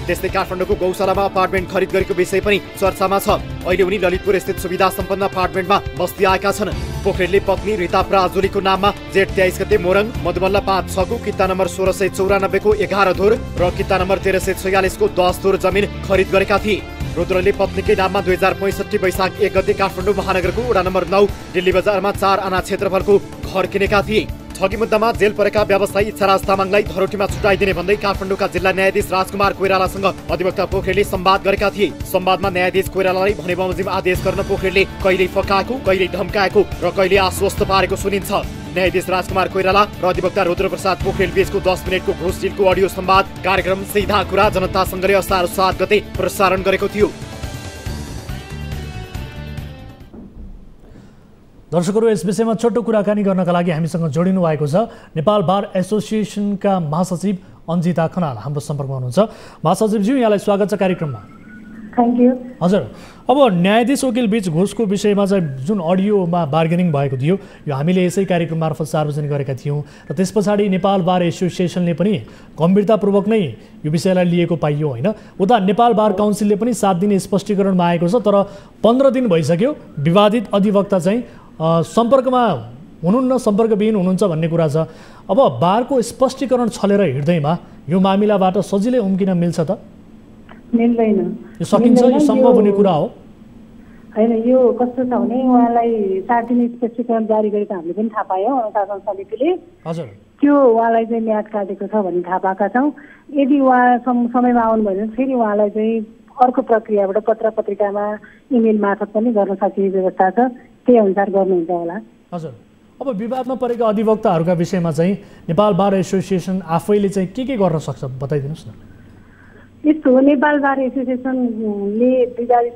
त्यस्तै काठमाडौँको गौशालामा अपार्टमेन्ट खरिद गरेको विषय पनि चर्चामा छ। अहिले उनी ललितपुर स्थित सुविधा सम्पन्न अपार्टमेन्टमा बस्दै आएका छन्। पोखरेलले पत्नी रिता प्राजुलीको नाममा जेठ 23 गते मोरङ मधुमल्ला 5/6 को किता नम्बर 1694 को 11 धुर र किता नम्बर 1346 को 10 धुर जमिन खरिद गरेका थिए। रुद्रले पत्नीकै नाममा 2065 वैशाख 1 गते काठमाडौँ महानगरको वडा नम्बर 9 दिल्ली बजारमा 4 आना क्षेत्रफलको घर किनेका थिए। ठगी मुद्दामा जेल परेका व्यवसायी इच्छाराज तामाङलाई धरोटीमा छुटाइदिने भन्दै काठमाडौँका जिल्ला न्यायाधीश राजकुमार कोइरालासँग अधिवक्ता पोखरेलले संवाद गरेका थिए। संवादमा न्यायाधीश कोइरालालाई भने बमोजिम आदेश गर्न पोखरेलले कहिले फकाएको, कहिले धम्काएको र कहिले आश्वस्त पारेको सुनिन्छ। न्यायाधीश राजकुमार कोइराला र अधिवक्ता रुद्रप्रसाद पोखरेल बीचको 10 मिनेटको घुस डिलको अडियो संवाद कार्यक्रम सीधा कुरा जनतासँगले असार 7 गते प्रसारण गरेको थियो। दर्शकहरू, यस विषयमा छोटो कुराकानी गर्नका लागि हामीसँग जोडिनु भएको छ नेपाल बार एसोसिएसनका महासचिव अन्जिता खनाल हाम्रो सम्पर्कमा हुनुहुन्छ। महासचिवज्यू, यहाँलाई स्वागत छ कार्यक्रममा। Thank you. हजुर, अब न्यायाधीश वकिल बीच घुसको विषयमा चाहिँ जुन अडियोमा बार्गेनिङ भएको थियो यो हामीले यसै कार्यक्रम मार्फत सार्वजनिक गरेका थियौँ र त्यस पछाडि नेपाल बार एसोसिएसनले पनि गम्भीरतापूर्वक नै यो विषयलाई लिएको पाइयो होइन। उता नेपाल बार काउन्सिलले पनि 7 दिन स्पष्टीकरण मागेको छ, तर 15 दिन भइसक्यो विवादित अधिवक्ता चाहिँ सम्पर्कमा हुनुहुन्न, सम्पर्कविहीन हुनुहुन्छ भन्ने कुरा छ। अब बारको स्पष्टीकरण छलेर हिँड्दैमा यो मामिलाबाट सजिलै उम्किन मिल्छ त? मिल्दैन। यो सकिन्छ? यो सम्भव हुने कुरा हो? होइन, यो कस्तो छ भने उहाँलाई 7 दिन स्पष्टीकरण जारी गरेको हामीले पनि थाहा पायौँ अनुशासन समितिले। हजुर, त्यो उहाँलाई चाहिँ म्याद काटेको छ भन्ने थाहा पाएका छौँ। यदि उहाँ समयमा आउनु भयो भने फेरि उहाँलाई चाहिँ अर्को प्रक्रियाबाट पत्र पत्रिकामा इमेल मार्फत पनि गर्न सकिने व्यवस्था छ, त्यही अनुसार गर्नुहुन्छ होला। हजुर, अब विवादमा परेका अधिवक्ताहरूका विषयमा चाहिँ नेपाल बार एसोसिएसन आफैले चाहिँ के गर्न सक्छ बताइदिनुहोस् न। यस्तो हो, नेपाल बार एसोसिएसनले विवादित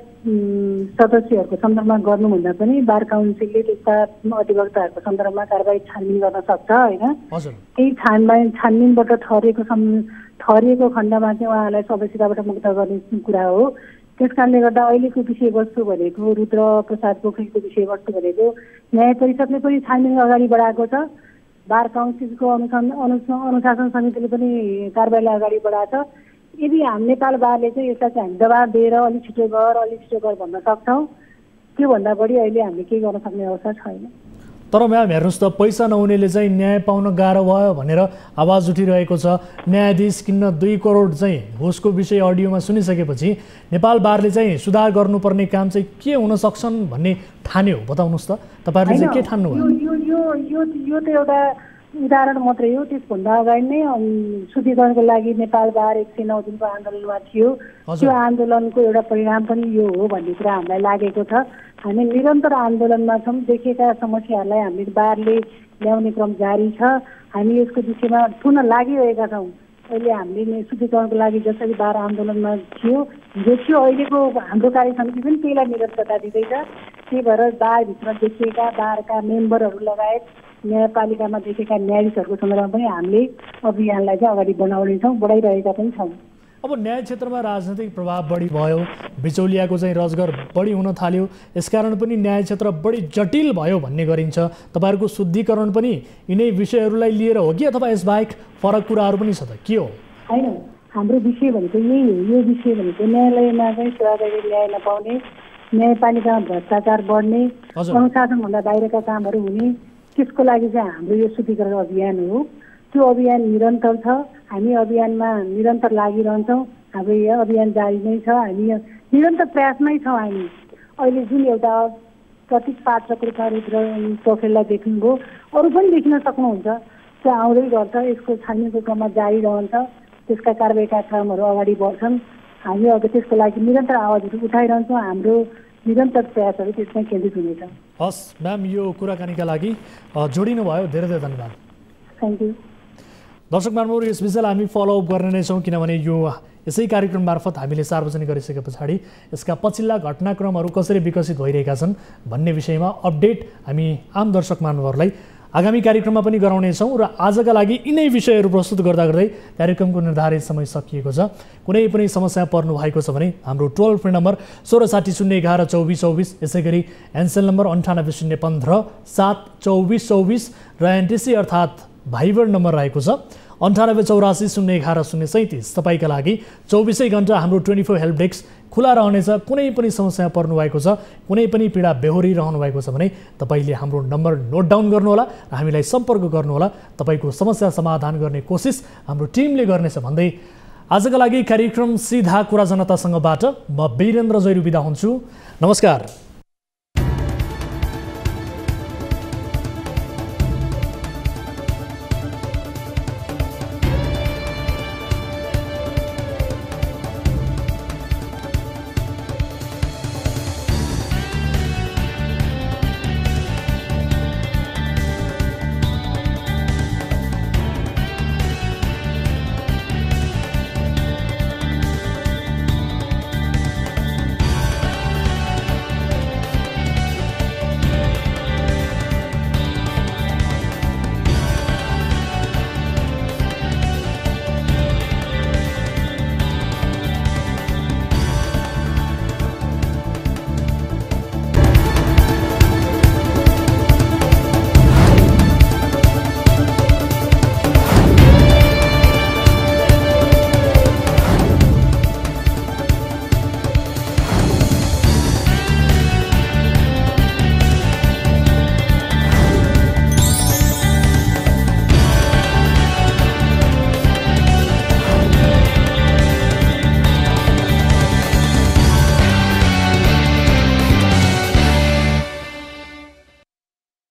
सदस्यहरूको सन्दर्भमा गर्नुभन्दा पनि बार काउन्सिलले त्यस्ता अधिवक्ताहरूको सन्दर्भमा कारबाही छानबिन गर्न सक्छ होइन। त्यही छानबिनबाट ठहरिएको खण्डमा चाहिँ उहाँलाई सदस्यताबाट मुक्त गर्ने कुरा हो। त्यस कारणले गर्दा अहिलेको विषयवस्तु भनेको रुद्र प्रसाद पोखरेलको विषयवस्तु भनेको न्याय परिषदले पनि छानबिन अगाडि बढाएको छ। बार काउन्सिलको अनुशासन समितिले पनि कारबाहीलाई अगाडि बढाएको छ। यदि हामी नेपाल बारले चाहिँ यसलाई चाहिँ हामी दबाब दिएर अलिक छिटो गर भन्न सक्छौँ, त्योभन्दा बढी अहिले हामीले केही गर्न सक्ने अवस्था छैन। तर म्याम हेर्नुहोस् त, पैसा नहुनेले चाहिँ न्याय पाउन गाह्रो भयो भनेर आवाज उठिरहेको छ। न्यायाधीश किन्न 2 करोड चाहिँ घुसको विषय अडियोमा सुनिसकेपछि नेपाल बारले चाहिँ सुधार गर्नुपर्ने काम चाहिँ के हुन सक्छन् भन्ने ठान्यो, बताउनुहोस् त तपाईँहरूले चाहिँ के ठान्नु भयो? यो त एउटा उदाहरण मात्रै हो। त्यसभन्दा अगाडि नै शुद्धिकरणको लागि नेपाल बार 109 दिनको आन्दोलनमा थियो। त्यो आन्दोलनको एउटा परिणाम पनि यो हो भन्ने कुरा हामीलाई लागेको छ। हामी निरन्तर आन्दोलनमा छौँ। देखिएका समस्याहरूलाई हामीले बारले ल्याउने क्रम जारी छ। हामी यसको विषयमा पुनः लागिरहेका छौँ। अहिले हामीले शुद्धिकरणको लागि जसरी बार आन्दोलनमा थियो जो थियो, अहिलेको हाम्रो कार्य समिति पनि त्यसलाई निरन्तरता दिँदैछ। त्यही भएर बारभित्र देखिएका बारका मेम्बरहरू लगायत न्यायपालिकामा देखेका न्यायाधीशहरूको सन्दर्भमा पनि हामीले अभियानलाई चाहिँ अगाडि बढाउनेछौँ, बढाइरहेका पनि छौँ। अब न्याय क्षेत्रमा राजनैतिक प्रभाव बढी भयो, बिचौलियाको चाहिँ रोजगार बढी हुन थाल्यो, यसकारण पनि न्याय क्षेत्र बढी जटिल भयो भन्ने गरिन्छ। तपाईँहरूको शुद्धिकरण पनि यिनै विषयहरूलाई लिएर हो कि अथवा यसबाहेक फरक कुराहरू पनि छ त, के हो? होइन, हाम्रो विषय भनेको यही हो। यो विषय भनेको न्यायालयमा चाहिँ सेवादायी न्याय नपाउने, न्यायपालिकामा भ्रष्टाचार बढ्ने, अनुशासनभन्दा बाहिरका कामहरू हुने, त्यसको लागि चाहिँ हाम्रो यो शुद्धिकरण अभियान हो। त्यो अभियान निरन्तर छ, हामी अभियानमा निरन्तर लागिरहन्छौँ। हाम्रो यो अभियान जारी नै छ, हामी निरन्तर प्रयासमै छौँ। हामी अहिले जुन एउटा प्रतीक पात्रको रूपमा रुद्र पोखरेललाई देख्नुभयो, अरू पनि देख्न सक्नुहुन्छ। त्यो आउँदै गर्छ, यसको छानबिनको क्रममा जारी रहन्छ, त्यसका कारबाहीका क्रमहरू अगाडि बढ्छन्। हामी अब त्यसको लागि निरन्तर आवाजहरू उठाइरहन्छौँ। हाम्रो निरन्तर प्रयासहरू त्यसमा केन्द्रित हुनेछ। हस् म्याम, यो कुराकानीका लागि जोडिनु भयो, धेरै धेरै धन्यवाद। Thank you. दर्शक महानुभावहरू, यस विषयलाई हामी फलोअप गर्ने नै छौँ, किनभने यो यसै कार्यक्रम मार्फत हामीले सार्वजनिक गरिसके पछाडि यसका पछिल्ला घटनाक्रमहरू कसरी विकसित भइरहेका छन् भन्ने विषयमा अपडेट हामी आम दर्शक महानुभावहरूलाई आगामी कार्यक्रममा पनि गराउनेछौँ। र आजका लागि यिनै विषयहरू प्रस्तुत गर्दा गर्दै कार्यक्रमको निर्धारित समय सकिएको छ। कुनै पनि समस्या पर्नु भएको छ भने हाम्रो टोल फ्री नम्बर 1660112424, यसै गरी एनसेल नम्बर 9801572424 र एनटिसी अर्थात् भाइबर नम्बर रहेको छ 9884011037। तपाईँका लागि 24 घण्टा हाम्रो 24 हेल्प डेस्क खुला रहनेछ। कुनै पनि समस्या पर्नु भएको छ, कुनै पनि पीडा बेहोरिरहनु भएको छ भने तपाईँले हाम्रो नम्बर नोट डाउन गर्नुहोला र हामीलाई सम्पर्क गर्नुहोला। तपाईँको समस्या समाधान गर्ने कोसिस हाम्रो टिमले गर्नेछ भन्दै आजका लागि कार्यक्रम सिधा कुरा जनतासँगबाट म वीरेन्द्र जैरू बिदा हुन्छु। नमस्कार।